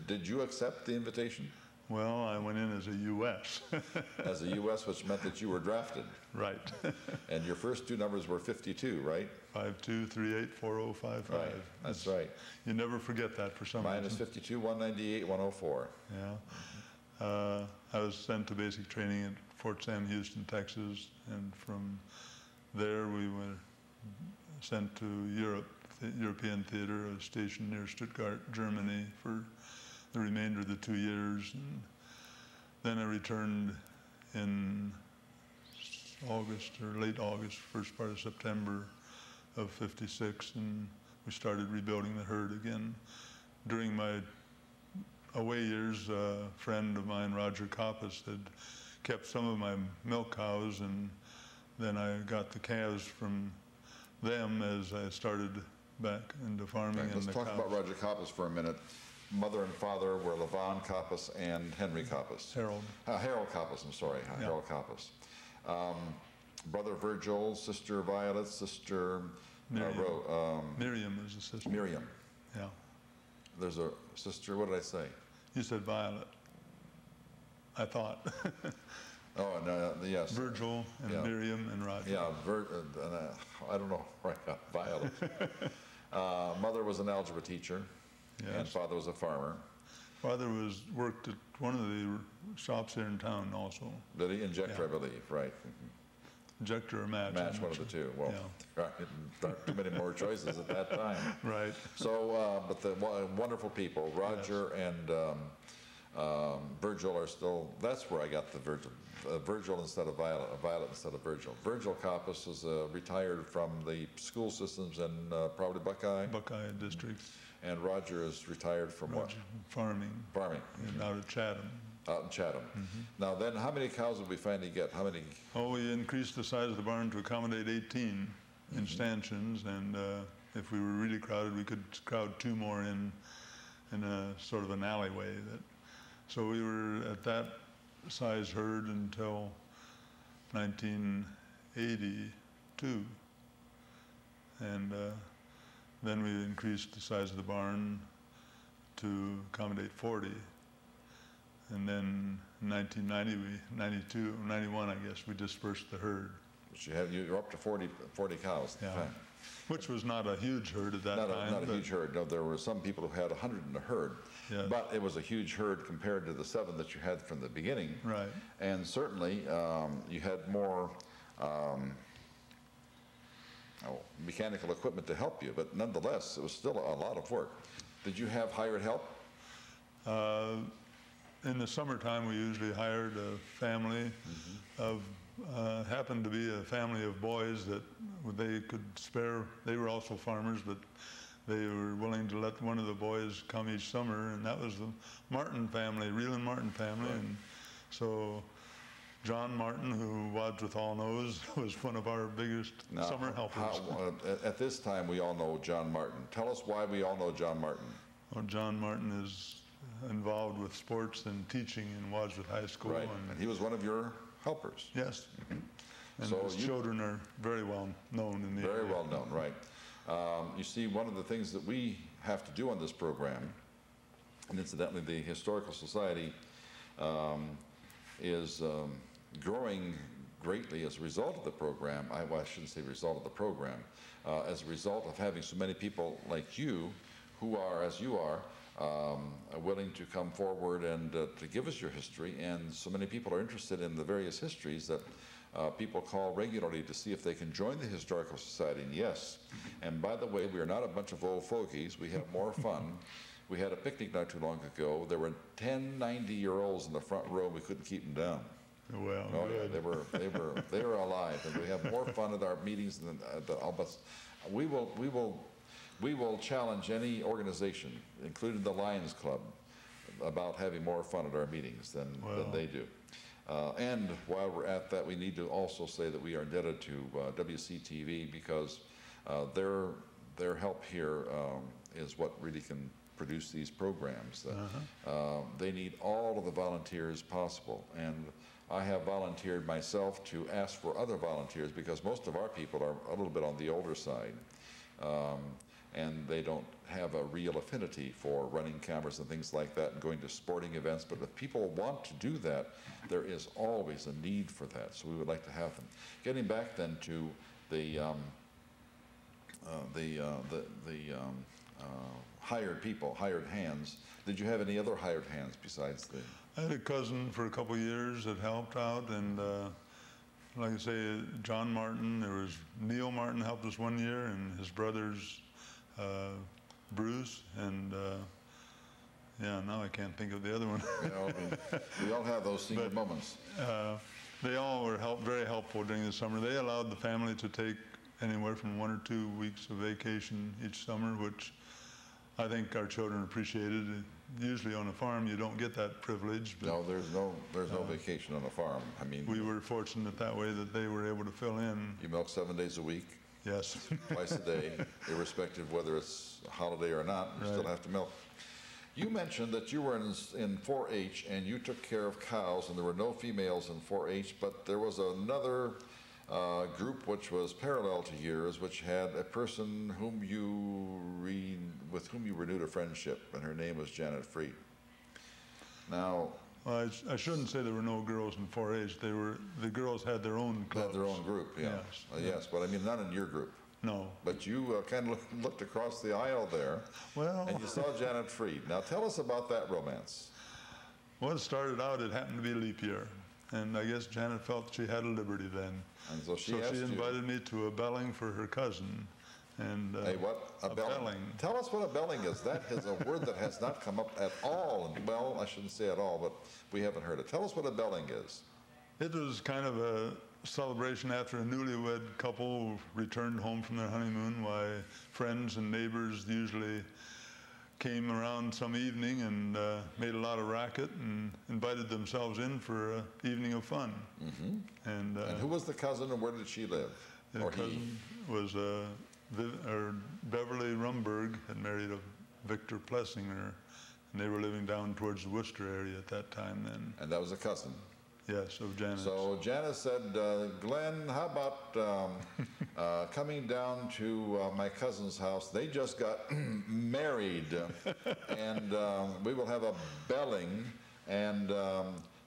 Speaker 1: did you accept the invitation?
Speaker 2: Well, I went in as a U.S.
Speaker 1: As a U.S., which meant that you were drafted.
Speaker 2: Right.
Speaker 1: And your first 2 numbers were 52, right?
Speaker 2: 52384055.
Speaker 1: Right. That's right.
Speaker 2: You never forget that for some reason.
Speaker 1: Mine is 52 198 104.
Speaker 2: Yeah. I was sent to basic training at Fort Sam Houston, Texas, and from there we were sent to Europe, the European Theater, a station near Stuttgart, Germany, for the remainder of the 2 years. And then I returned in August, or late August, first part of September of '56, and we started rebuilding the herd again. During my away years, a friend of mine, Roger Coppice, had kept some of my milk cows, and then I got the calves from them as I started back into farming.
Speaker 1: Right, let's talk about Roger Coppice for a minute. Mother and father were Levon Coppice and Henry Coppice.
Speaker 2: Harold.
Speaker 1: Harold Coppice, I'm sorry.
Speaker 2: Yeah.
Speaker 1: Harold Coppice. Brother Virgil, sister Violet, sister
Speaker 2: Miriam. Miriam is a sister.
Speaker 1: Miriam.
Speaker 2: Yeah.
Speaker 1: There's a sister, what did I say?
Speaker 2: You said Violet. I thought.
Speaker 1: Oh, no, yes.
Speaker 2: Virgil and Miriam and Roger.
Speaker 1: Yeah, I don't know, right, Violet. Mother was an algebra teacher, and father was a farmer.
Speaker 2: Father worked at one of the shops here in town also.
Speaker 1: Did he? Injector, I believe, right.
Speaker 2: Injector or match.
Speaker 1: Match, one of the two. Well, there aren't too many more choices at that time.
Speaker 2: Right.
Speaker 1: So, but the wonderful people, Roger and Virgil are still, that's where I got the Virgil. Virgil instead of Violet, Violet instead of Virgil. Virgil Coppice is retired from the school systems in probably Buckeye.
Speaker 2: Buckeye district.
Speaker 1: And Roger is retired from what?
Speaker 2: Farming.
Speaker 1: Farming.
Speaker 2: And out of Chatham.
Speaker 1: Out in Chatham. Now then, how many cows did we finally get? How many?
Speaker 2: Oh, we increased the size of the barn to accommodate 18 instantions, and if we were really crowded, we could crowd 2 more in a sort of an alleyway. So we were at that size herd until 1982, and then we increased the size of the barn to accommodate 40. And then in 91, I guess, we dispersed the herd.
Speaker 1: But you're up to 40 cows.
Speaker 2: Yeah. Which was not a huge herd at that time.
Speaker 1: Not a huge herd. No, there were some people who had 100 in the herd.
Speaker 2: Yes.
Speaker 1: But it was a huge herd compared to the 7 that you had from the beginning.
Speaker 2: Right.
Speaker 1: And certainly you had more mechanical equipment to help you, but nonetheless, it was still a lot of work. Did you have hired help?
Speaker 2: In the summertime, we usually hired a family of, happened to be a family of boys that they could spare. They were also farmers, but they were willing to let one of the boys come each summer, and that was the Martin family, Reeland Martin family. Right. And so John Martin, who Wadsworth all knows, was one of our biggest summer helpers.
Speaker 1: At this time, we all know John Martin. Tell us why we all know John Martin.
Speaker 2: Well, John Martin is involved with sports and teaching in Wadsworth High School.
Speaker 1: Right, and he was one of your helpers.
Speaker 2: Yes. And so his children are very well known in the area.
Speaker 1: Very well known, right. You see, one of the things that we have to do on this program, and incidentally the Historical Society is growing greatly as a result of the program. I shouldn't say result of the program, as a result of having so many people like you who are, as you are, willing to come forward and to give us your history, and so many people are interested in the various histories that people call regularly to see if they can join the Historical Society. And yes, and by the way, we are not a bunch of old fogies. We have more fun. We had a picnic not too long ago. There were 10 90-year-olds in the front row. We couldn't keep them down.
Speaker 2: Well,
Speaker 1: oh yeah, they were alive, and we have more fun at our meetings than almost. We will challenge any organization, including the Lions Club, about having more fun at our meetings than they do. And while we're at that, we need to also say that we are indebted to WCTV, because their help here is what really can produce these programs. They need all of the volunteers possible, and I have volunteered myself to ask for other volunteers, because most of our people are a little bit on the older side. And they don't have a real affinity for running cameras and things like that and going to sporting events. But if people want to do that, there is always a need for that. So we would like to have them. Getting back then to the hired people, hired hands. Did you have any other hired hands besides the?
Speaker 2: I had a cousin for a couple of years that helped out, and like I say, John Martin, there was Neil Martin helped us one year, and his brothers, Bruce, and yeah, now I can't think of the other one.
Speaker 1: You know, I mean, we all have those senior moments.
Speaker 2: They all were very helpful during the summer. They allowed the family to take anywhere from 1 or 2 weeks of vacation each summer, which I think our children appreciated. Usually on a farm, you don't get that privilege. But,
Speaker 1: no, there's no vacation on a farm. I mean,
Speaker 2: we were fortunate that way that they were able to fill in.
Speaker 1: You milk 7 days a week.
Speaker 2: Yes.
Speaker 1: Twice a day, irrespective whether it's a holiday or not, you still have to milk. You mentioned that you were in 4-H and you took care of cows, and there were no females in 4-H, but there was another group which was parallel to yours, which had a person with whom you renewed a friendship, and her name was Janet Freed. Now,
Speaker 2: well, I shouldn't say there were no girls in 4-H. The girls had their own clubs.
Speaker 1: Had their own group, yeah.
Speaker 2: Yes,
Speaker 1: yes, but I mean, not in your group.
Speaker 2: No.
Speaker 1: But you kind of looked across the aisle there, and you saw Janet Freed. Now, tell us about that romance.
Speaker 2: Well, it started out, it happened to be leap year, and I guess Janet felt she had a liberty then.
Speaker 1: And so she
Speaker 2: invited me to a belling for her cousin. And
Speaker 1: hey, what? A belling? Tell us what a belling is. That is a word that has not come up at all. Well, I shouldn't say at all, but we haven't heard it. Tell us what a belling is.
Speaker 2: It was kind of a celebration after a newlywed couple returned home from their honeymoon, why friends and neighbors usually came around some evening and made a lot of racket and invited themselves in for an evening of fun.
Speaker 1: Mm-hmm.
Speaker 2: And
Speaker 1: who was the cousin, and where did she live?
Speaker 2: The cousin was Beverly Rumberg had married a Victor Plessinger, and they were living down towards the Worcester area at that time then.
Speaker 1: And that was a cousin?
Speaker 2: Yes, of Janet.
Speaker 1: So Janet said, Glenn, how about coming down to my cousin's house? They just got married, and we will have a belling, and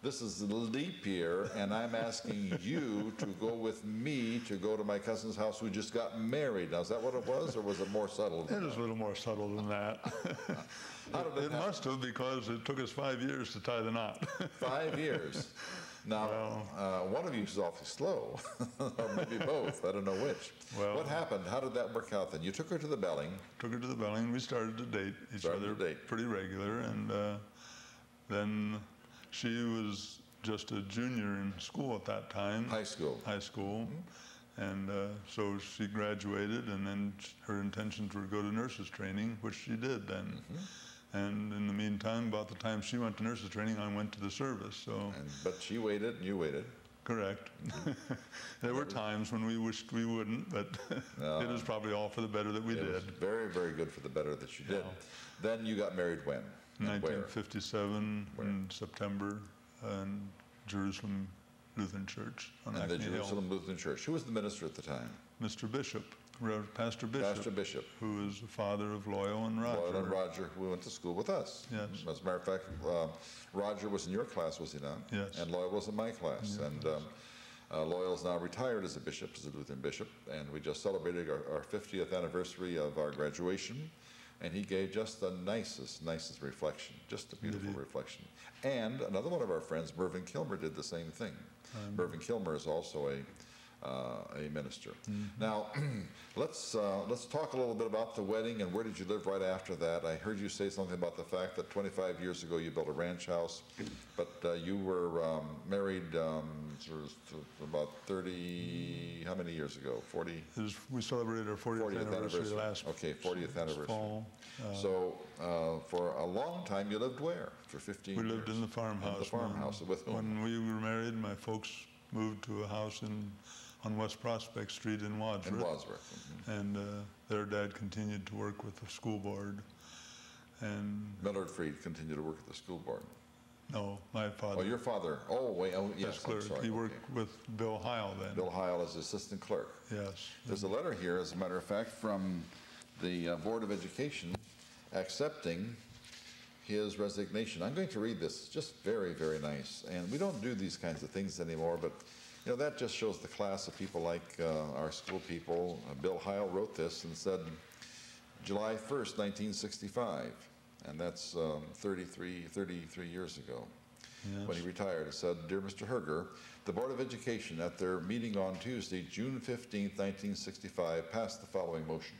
Speaker 1: this is leap year, and I'm asking you to go with me to go to my cousin's house who just got married. Now, is that what it was, or was it more subtle than that?
Speaker 2: It was a little more subtle than that.
Speaker 1: How did it
Speaker 2: must have, because it took us 5 years to tie the knot.
Speaker 1: 5 years. Now, one of you is awfully slow, or maybe both. I don't know which. Well, what happened? How did that work out then? You took her to the belling.
Speaker 2: Took her to the belling. We started to date each other pretty regular, and then she was just a junior in school at that time.
Speaker 1: High school.
Speaker 2: High school. Mm-hmm. And so she graduated, and then her intentions were to go to nurses training, which she did then. Mm-hmm. And in the meantime, about the time she went to nurses training, I went to the service. So.
Speaker 1: But she waited, and you waited.
Speaker 2: Correct. There were times when we wished we wouldn't, but it was probably all for the better that we did. It was
Speaker 1: very, very good for the better that you did. Then you got married when?
Speaker 2: 1957 in September in Jerusalem Lutheran Church on
Speaker 1: Acme
Speaker 2: Hill.
Speaker 1: The Jerusalem Lutheran Church. Who was the minister at the time?
Speaker 2: Mr. Bishop. Pastor Bishop.
Speaker 1: Pastor Bishop.
Speaker 2: Who is the father of Loyal and Roger.
Speaker 1: Loyal and Roger, who went to school with us.
Speaker 2: Yes.
Speaker 1: As a matter of fact, Roger was in your class, was he not?
Speaker 2: Yes.
Speaker 1: And Loyal was in my class. Yes. And Loyal is now retired as a bishop, as a Lutheran bishop, and we just celebrated our 50th anniversary of our graduation, and he gave just the nicest reflection, just a beautiful reflection. And another one of our friends, Mervyn Kilmer, did the same thing. Mervyn Kilmer is also a minister. Mm-hmm. Now, let's talk a little bit about the wedding and where did you live right after that. I heard you say something about the fact that 25 years ago you built a ranch house, but you were married about 30, how many years ago? 40?
Speaker 2: We celebrated our 40th anniversary last
Speaker 1: 40th anniversary.
Speaker 2: Fall.
Speaker 1: So for a long time you lived where? For 15 years?
Speaker 2: We lived in the farmhouse.
Speaker 1: In the farmhouse. With whom?
Speaker 2: When we were married, my folks moved to a house on West Prospect Street in Wadsworth.
Speaker 1: In Wadsworth. Mm-hmm.
Speaker 2: And their dad continued to work with the school board. And
Speaker 1: Millard Freed continued to work at the school board.
Speaker 2: No, my father.
Speaker 1: Oh, your father. Oh, wait. Oh, yes.
Speaker 2: Clerk.
Speaker 1: I'm sorry.
Speaker 2: He worked with Bill Heil then.
Speaker 1: Bill Heil as assistant clerk.
Speaker 2: Yes.
Speaker 1: There's a letter here, as a matter of fact, from the Board of Education accepting his resignation. I'm going to read this. It's just very, very nice. And we don't do these kinds of things anymore, but you know, that just shows the class of people like our school people. Bill Heil wrote this and said, July 1st, 1965, and that's 33 years ago. when he retired. He said, "Dear Mr. Hoerger, the Board of Education at their meeting on Tuesday, June 15, 1965, passed the following motion.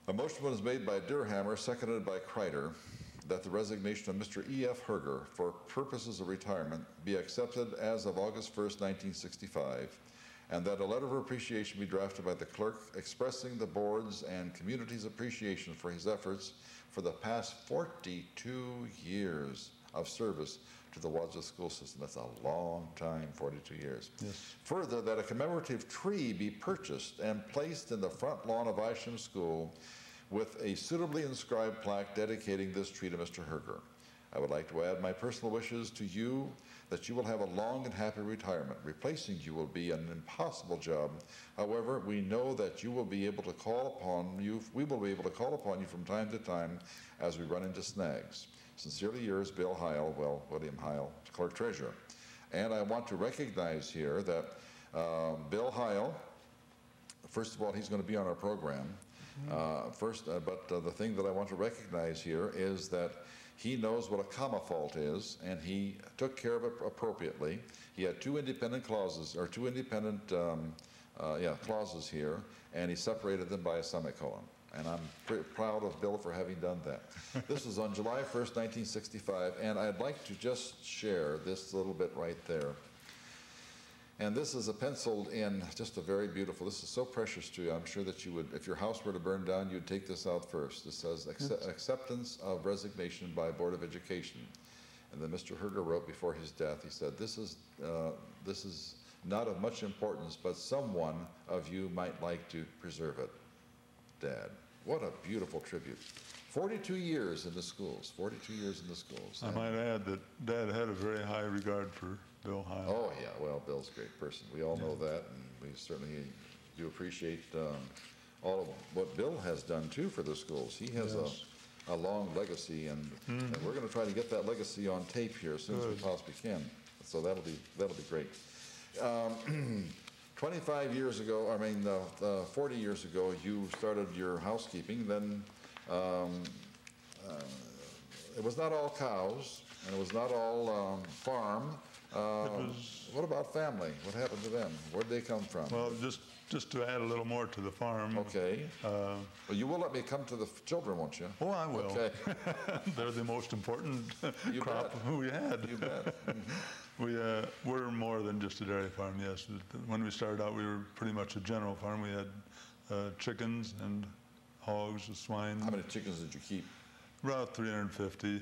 Speaker 1: A motion was made by Durhammer, seconded by Kreider, that the resignation of Mr. E.F. Hoerger for purposes of retirement be accepted as of August 1st, 1965, and that a letter of appreciation be drafted by the clerk expressing the board's and community's appreciation for his efforts for the past 42 years of service to the Wadsworth school system." That's a long time, 42 years.
Speaker 2: Yes.
Speaker 1: Further, that a commemorative tree be purchased and placed in the front lawn of Isham School with a suitably inscribed plaque dedicating this tree to Mr. Hoerger. I would like to add my personal wishes to you that you will have a long and happy retirement. Replacing you will be an impossible job. However, we know that you will be able to call upon you, we will be able to call upon you from time to time as we run into snags. Sincerely yours, Bill Heil, well, William Heil, Clerk Treasurer. And I want to recognize here that Bill Heil, first of all, he's going to be on our program. But the thing that I want to recognize here is that he knows what a comma fault is, and he took care of it appropriately. He had two independent clauses, or two independent clauses here, and he separated them by a semicolon. And I'm pretty proud of Bill for having done that. This was on July 1st, 1965, and I'd like to just share this little bit right there. And this is a penciled in, just a very beautiful, this is so precious to you. I'm sure that you would, if your house were to burn down, you'd take this out first. It says, acceptance of resignation by Board of Education. And then Mr. Hoerger wrote before his death, he said, this is not of much importance, but someone of you might like to preserve it. Dad. What a beautiful tribute. 42 years in the schools, 42 years in the schools.
Speaker 2: I might add that Dad had a very high regard for Bill Heil.
Speaker 1: Oh, yeah, well, Bill's a great person. We all know that, and we certainly do appreciate all of what Bill has done, too, for the schools. He has a long legacy, and we're going to try to get that legacy on tape here as soon as we possibly can. So that'll be great. 25 years ago, 40 years ago, you started your housekeeping. Then it was not all cows, and it was not all farm. What about family? What happened to them? Where'd they come from?
Speaker 2: Well, just to add a little more to the farm.
Speaker 1: Okay. Well, you will let me come to the children, won't you?
Speaker 2: Oh, I will.
Speaker 1: Okay.
Speaker 2: They're the most important crop we had.
Speaker 1: You bet.
Speaker 2: We're more than just a dairy farm, yes. When we started out, we were pretty much a general farm. We had chickens and hogs, swine.
Speaker 1: How many chickens did you keep?
Speaker 2: About 350.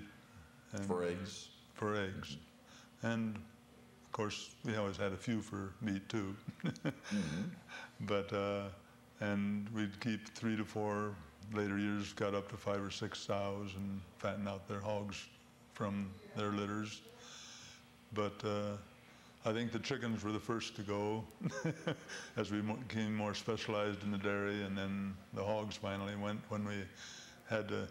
Speaker 2: And
Speaker 1: for eggs?
Speaker 2: For eggs. And, of course, we always had a few for meat, too. But, and we'd keep 3 to 4. Later years got up to 5 or 6 sows and fatten out their hogs from their litters. But I think the chickens were the first to go as we became more specialized in the dairy, and then the hogs finally went when we had to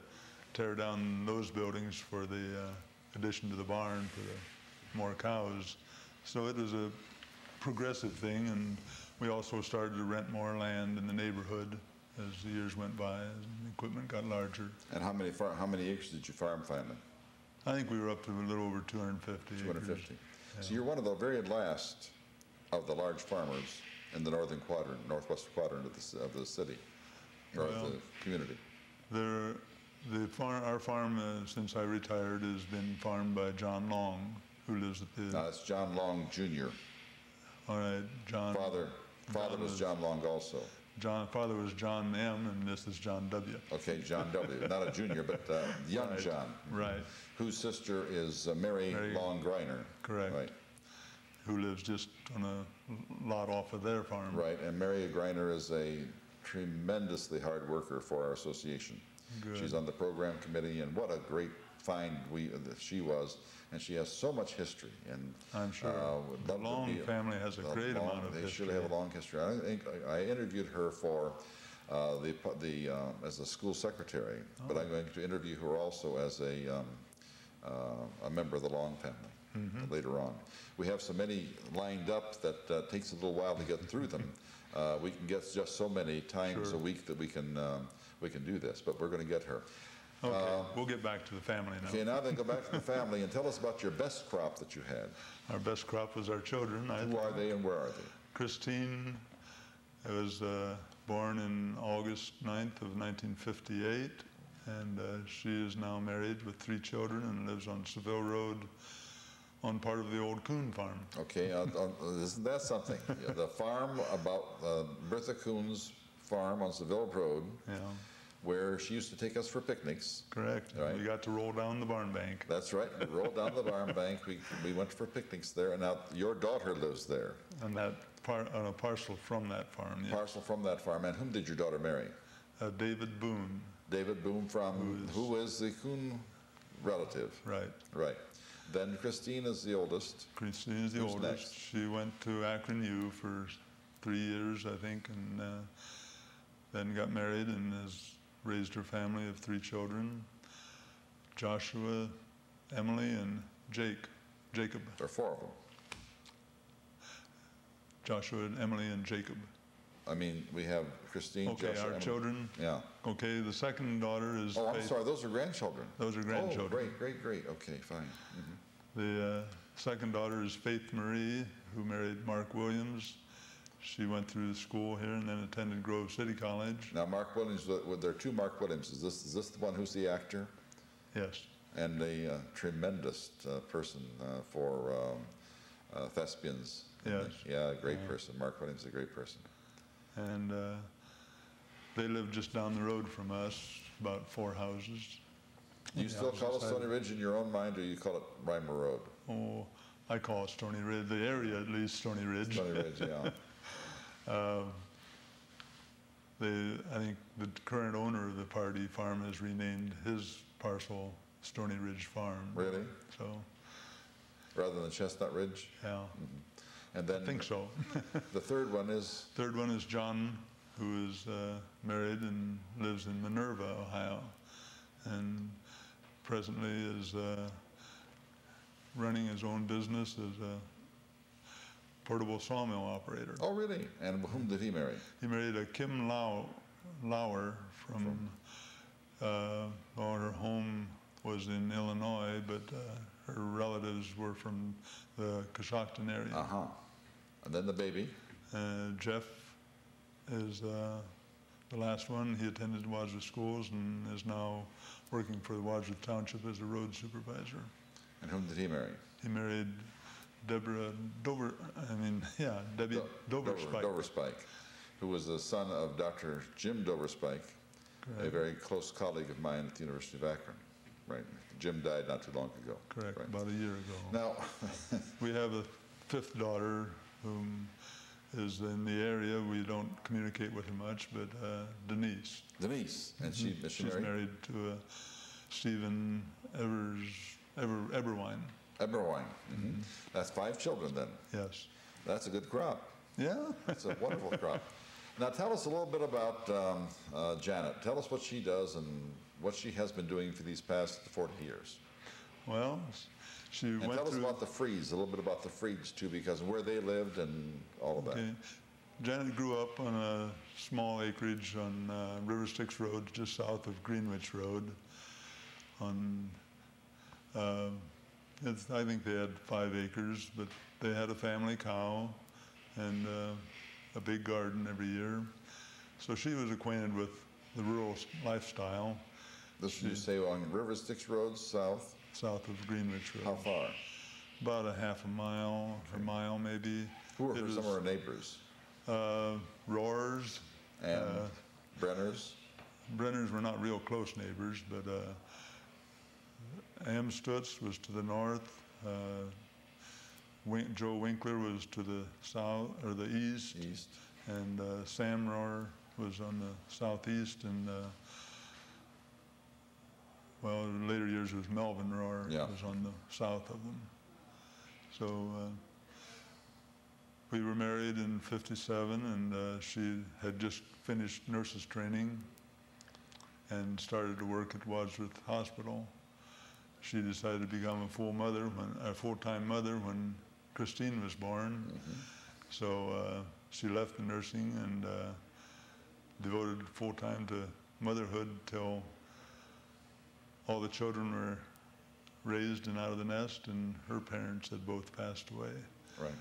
Speaker 2: tear down those buildings for the addition to the barn for the more cows. So it was a progressive thing, and we also started to rent more land in the neighborhood as the years went by, as the equipment got larger.
Speaker 1: And how many acres did you farm finally?
Speaker 2: I think we were up to a little over 250
Speaker 1: 250.
Speaker 2: acres.
Speaker 1: So you're one of the very last of the large farmers in the northern quadrant, northwest quadrant of the city, or of the community.
Speaker 2: Our farm, since I retired, has been farmed by John Long, who lives at the...
Speaker 1: It's John Long Jr.
Speaker 2: All right, John...
Speaker 1: Father was John Long also.
Speaker 2: Father was John M., and this is John W.
Speaker 1: Okay, John W. Not a junior, but young
Speaker 2: right.
Speaker 1: John.
Speaker 2: Right.
Speaker 1: Whose sister is Mary Long Greiner.
Speaker 2: Correct.
Speaker 1: Right.
Speaker 2: Who lives just on a lot off of their farm.
Speaker 1: Right, and Mary Greiner is a tremendously hard worker for our association.
Speaker 2: Good.
Speaker 1: She's on the program committee, and what a great find that she was. And she has so much history. And
Speaker 2: I'm sure. The Long family has a great amount of history.
Speaker 1: They should have a long history. I interviewed her for as a school secretary, but I'm going to interview her also as a member of the Long family later on. We have so many lined up that takes a little while to get through them. We can get just so many times a week that we can do this, but we're going to get her.
Speaker 2: Okay, we'll get back to the family now.
Speaker 1: Okay, now then go back to the family and tell us about your best crop that you had.
Speaker 2: Our best crop was our children.
Speaker 1: Who are they and where are they?
Speaker 2: Christine was born in August 9th of 1958, and she is now married with 3 children and lives on Seville Road on part of the old Coon farm.
Speaker 1: Okay, isn't that something? Yeah, the farm about Bertha Coon's farm on Seville Road,
Speaker 2: Yeah,
Speaker 1: where she used to take us for picnics.
Speaker 2: correct.
Speaker 1: Right.
Speaker 2: We got to roll down the barn bank.
Speaker 1: That's right. We rolled down the barn bank. We went for picnics there, and now your daughter lives there.
Speaker 2: And that on a parcel from that farm. Yes.
Speaker 1: Parcel from that farm. And whom did your daughter marry?
Speaker 2: David Boone.
Speaker 1: David Boone from, who is the Coon relative.
Speaker 2: Right.
Speaker 1: Right. Then Christine is the oldest.
Speaker 2: Christine is the
Speaker 1: Who's
Speaker 2: oldest.
Speaker 1: next?
Speaker 2: She went to Akron U for 3 years, I think, and then got married and has raised her family of 3 children: Joshua, Emily, and Jacob.
Speaker 1: There are 4 of them.
Speaker 2: Joshua, Emily, and Jacob.
Speaker 1: I mean, we have Christine,
Speaker 2: Okay,
Speaker 1: Joshua,
Speaker 2: our
Speaker 1: Emily.
Speaker 2: children.
Speaker 1: Yeah.
Speaker 2: Okay, the second daughter is
Speaker 1: Oh, I'm
Speaker 2: Faith.
Speaker 1: sorry. Those are grandchildren.
Speaker 2: Those are grandchildren.
Speaker 1: Oh, great, great, great. Okay, fine. Mhm.
Speaker 2: The second daughter is Faith Marie, who married Mark Williams. She went through the school here and then attended Grove City College.
Speaker 1: Now, Mark Williams, there are 2 Mark Williams. Is this the one who's the actor?
Speaker 2: Yes.
Speaker 1: And a tremendous person for thespians.
Speaker 2: Yes.
Speaker 1: Yeah, a great person. Mark Williams is a great person.
Speaker 2: And they live just down the road from us, about 4 houses.
Speaker 1: Do you still call it Stony Ridge in your own mind, or you call it Reimer Road?
Speaker 2: Oh, I call it Stony Ridge, the area at least, Stony Ridge.
Speaker 1: Stony Ridge, yeah.
Speaker 2: I think the current owner of the Pardee farm has renamed his parcel Stony Ridge Farm.
Speaker 1: Really?
Speaker 2: So,
Speaker 1: Rather than Chestnut Ridge?
Speaker 2: yeah,
Speaker 1: And then
Speaker 2: I think so.
Speaker 1: the third one is?
Speaker 2: Third one is John, who is married and lives in Minerva, Ohio, and presently is running his own business as a portable sawmill operator.
Speaker 1: Oh, really? And whom did he marry?
Speaker 2: He married a Kim Lauer from her home was in Illinois, but her relatives were from the Coshocton area.
Speaker 1: Uh-huh. And then the baby?
Speaker 2: Jeff is the last one. He attended Wadsworth schools and is now working for the Wadsworth Township as a road supervisor.
Speaker 1: And whom did he marry?
Speaker 2: He married Debbie Doverspike.
Speaker 1: Doverspike, who was the son of Dr. Jim Doverspike, a very close colleague of mine at the University of Akron. Right. Jim died not too long ago.
Speaker 2: Correct,
Speaker 1: right.
Speaker 2: about a year ago.
Speaker 1: Now,
Speaker 2: we have a 5th daughter whom is in the area. We don't communicate with her much, but Denise.
Speaker 1: Denise, and is she
Speaker 2: She's
Speaker 1: married?
Speaker 2: married to Stephen Eberwine.
Speaker 1: Eberwine. Mm-hmm. That's 5 children then.
Speaker 2: Yes.
Speaker 1: That's a good crop.
Speaker 2: Yeah.
Speaker 1: It's a wonderful crop. Now tell us a little bit about Janet. Tell us what she does and what she has been doing for these past 40 years.
Speaker 2: Well, she
Speaker 1: and
Speaker 2: went
Speaker 1: tell us
Speaker 2: through...
Speaker 1: about the Freeds, a little bit about the Freeds too, because where they lived and all of that.
Speaker 2: Okay. Janet grew up on a small acreage on River Styx Road, just south of Greenwich Road. I think they had 5 acres, but they had a family cow and a big garden every year. So she was acquainted with the rural lifestyle.
Speaker 1: This you say on River Styx Road, south?
Speaker 2: South of Greenwich Road.
Speaker 1: How far?
Speaker 2: About a half a mile, a mile maybe.
Speaker 1: Who were some of our neighbors?
Speaker 2: Roars.
Speaker 1: And Brenners?
Speaker 2: Brenners were not real close neighbors, but Amstutz was to the north. Joe Winkler was to the south or the east. And Sam Roar was on the southeast, and well, in later years it was Melvin Roar was on the south of them. So we were married in '57, and she had just finished nurse's training and started to work at Wadsworth Hospital. She decided to become a full-time mother when Christine was born. Mm-hmm. So she left the nursing and devoted full-time to motherhood till all the children were raised and out of the nest, and her parents had both passed away.
Speaker 1: Right.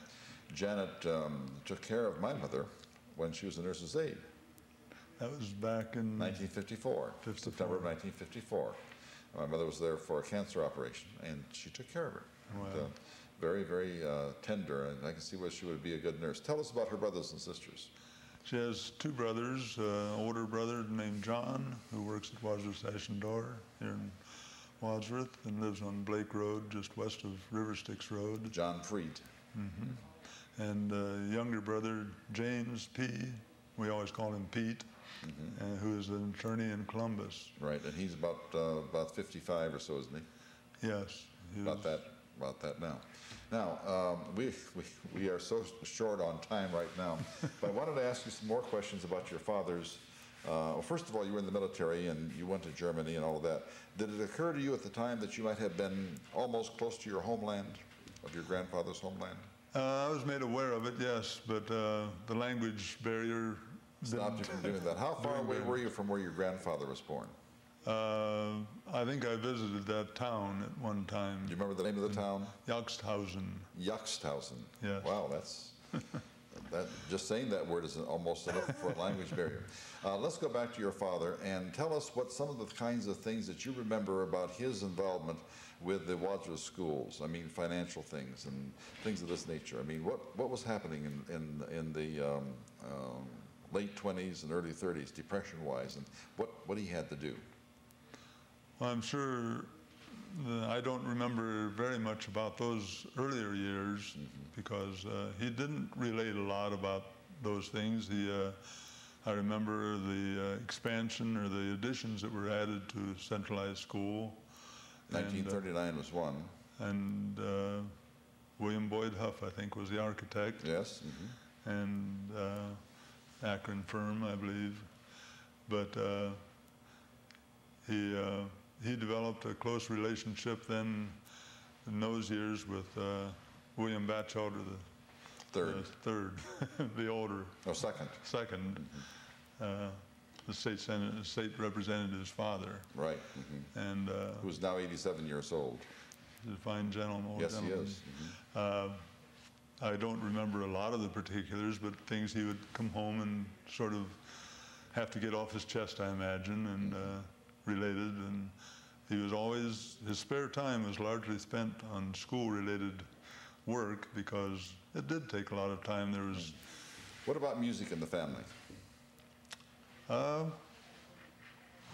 Speaker 1: Janet took care of my mother when she was a nurse's aide.
Speaker 2: That was back in
Speaker 1: 1954, September of 1954. My mother was there for a cancer operation, and she took care of her.
Speaker 2: Wow.
Speaker 1: And, very, very tender, and I can see why she would be a good nurse. Tell us about her brothers and sisters.
Speaker 2: She has two brothers, older brother named John, who works at Wadsworth Station Door here in Wadsworth and lives on Blake Road, just west of River Styx Road.
Speaker 1: John Freed.
Speaker 2: Mm-hmm. And younger brother, James P., we always call him Pete, who is an attorney in Columbus.
Speaker 1: Right, and he's about 55 or so, isn't he?
Speaker 2: Yes.
Speaker 1: About that now. Now, we are so short on time right now, but I wanted to ask you some more questions about your father's. Well, first of all, you were in the military and you went to Germany and all of that. Did it occur to you at the time that you might have been almost close to your homeland, of your grandfather's homeland?
Speaker 2: I was made aware of it, yes, but the language barrier
Speaker 1: stopped you from doing that. How far away were you from where your grandfather was born?
Speaker 2: I think I visited that town at one time.
Speaker 1: Do you remember the name of the town?
Speaker 2: Yaxthausen.
Speaker 1: Yaxthausen.
Speaker 2: Yes.
Speaker 1: Wow, that's just saying that word is almost enough for a language barrier. Let's go back to your father and tell us what some of the kinds of things that you remember about his involvement with the Wadsworth schools. I mean, financial things and things of this nature. I mean, what was happening in the late 20s and early 30s, depression-wise, and what he had to do?
Speaker 2: Well, I'm sure I don't remember very much about those earlier years because he didn't relate a lot about those things. I remember the expansion or the additions that were added to centralized school.
Speaker 1: 1939 was one.
Speaker 2: And William Boyd Huff, I think, was the architect.
Speaker 1: Yes.
Speaker 2: And Akron firm, I believe. But he developed a close relationship then in those years with William Batchelder the third, the older.
Speaker 1: Oh, second.
Speaker 2: Second, the state representative's father.
Speaker 1: Right.
Speaker 2: And
Speaker 1: who's now 87 years old.
Speaker 2: He's a fine gentleman.
Speaker 1: Yes, he is.
Speaker 2: I don't remember a lot of the particulars, but things he would come home and sort of have to get off his chest, I imagine, and related. And he was always, his spare time was largely spent on school-related work because it did take a lot of time. There was.
Speaker 1: What about music in the family?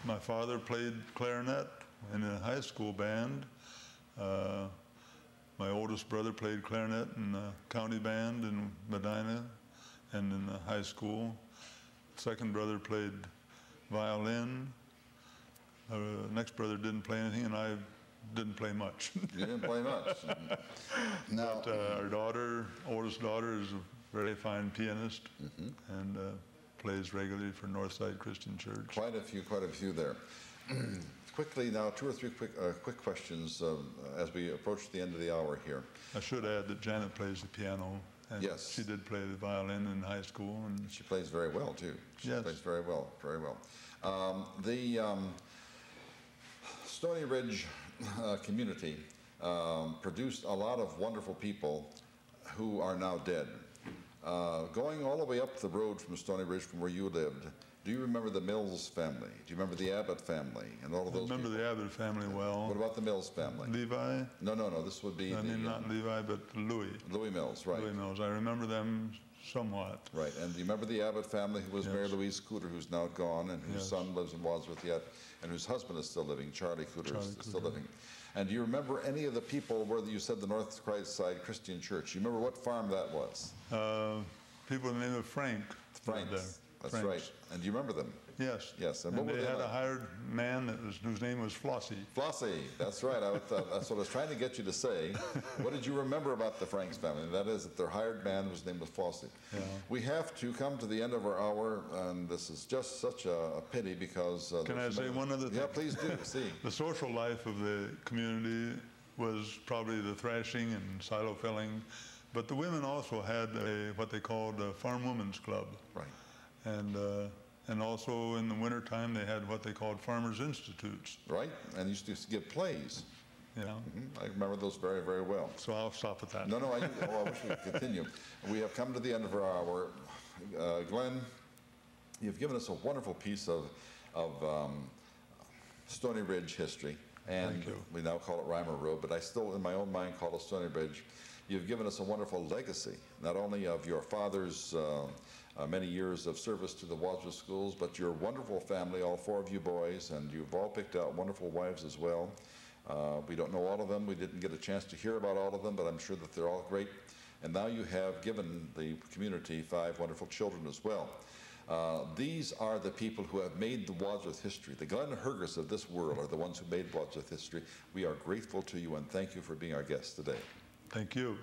Speaker 2: My father played clarinet in a high school band. My oldest brother played clarinet in a county band in Medina and in the high school. Second brother played violin. Next brother didn't play anything, and I didn't play much.
Speaker 1: You didn't play much.
Speaker 2: No. But our daughter, oldest daughter, is a very fine pianist and plays regularly for Northside Christian Church.
Speaker 1: Quite a few there. Quickly now, two or three quick questions as we approach the end of the hour here.
Speaker 2: I should add that Janet plays the piano. And
Speaker 1: yes.
Speaker 2: She did play the violin in high school. And
Speaker 1: she plays very well, too. She
Speaker 2: yes.
Speaker 1: plays very well, very well. The Stony Ridge community produced a lot of wonderful people who are now dead. Going all the way up the road from Stony Ridge, from where you lived, do you remember the Mills family? Do you remember the Abbott family and all of those
Speaker 2: I remember
Speaker 1: people?
Speaker 2: The Abbott family well.
Speaker 1: What about the Mills family?
Speaker 2: Levi?
Speaker 1: No, this would be
Speaker 2: not Levi, but Louis.
Speaker 1: Louis Mills, right.
Speaker 2: Louis Mills. I remember them somewhat.
Speaker 1: Right, and do you remember the Abbott family who was
Speaker 2: yes.
Speaker 1: Mary Louise Cooter, who's now gone, and whose
Speaker 2: yes.
Speaker 1: son lives in Wadsworth yet, and whose husband is still living, Charlie Cooter is still living. And do you remember any of the people where you said the North Side Christian Church? You remember what farm that was?
Speaker 2: People in the name of Frank.
Speaker 1: Franks. That's right. And do you remember them?
Speaker 2: Yes.
Speaker 1: Yes.
Speaker 2: And they had a hired man whose name was Flossie.
Speaker 1: Flossie. That's right. That's what I was trying to get you to say. What did you remember about the Franks family? That is that their hired man whose name was Flossie.
Speaker 2: Yeah.
Speaker 1: We have to come to the end of our hour, and this is just such a pity because...
Speaker 2: Can I say one other thing?
Speaker 1: Yeah, please do. See.
Speaker 2: The social life of the community was probably the thrashing and silo filling, but the women also had what they called a farm women's club.
Speaker 1: Right.
Speaker 2: And And also in the wintertime, they had what they called Farmers Institutes.
Speaker 1: Right, and used to give plays.
Speaker 2: Yeah.
Speaker 1: I remember those very, very well.
Speaker 2: So I'll stop at that.
Speaker 1: No, I wish we could continue. We have come to the end of our hour. Glen, you've given us a wonderful piece of Stony Ridge history. And we now call it Reimer Road, but I still, in my own mind, call it Stony Ridge. You've given us a wonderful legacy, not only of your father's many years of service to the Wadsworth schools, but your wonderful family, all 4 of you boys, and you've all picked out wonderful wives as well. We don't know all of them. We didn't get a chance to hear about all of them, but I'm sure that they're all great. And now you have given the community 5 wonderful children as well. These are the people who have made the Wadsworth history. The Glen Hoergers of this world are the ones who made Wadsworth history. We are grateful to you and thank you for being our guest today.
Speaker 2: Thank you.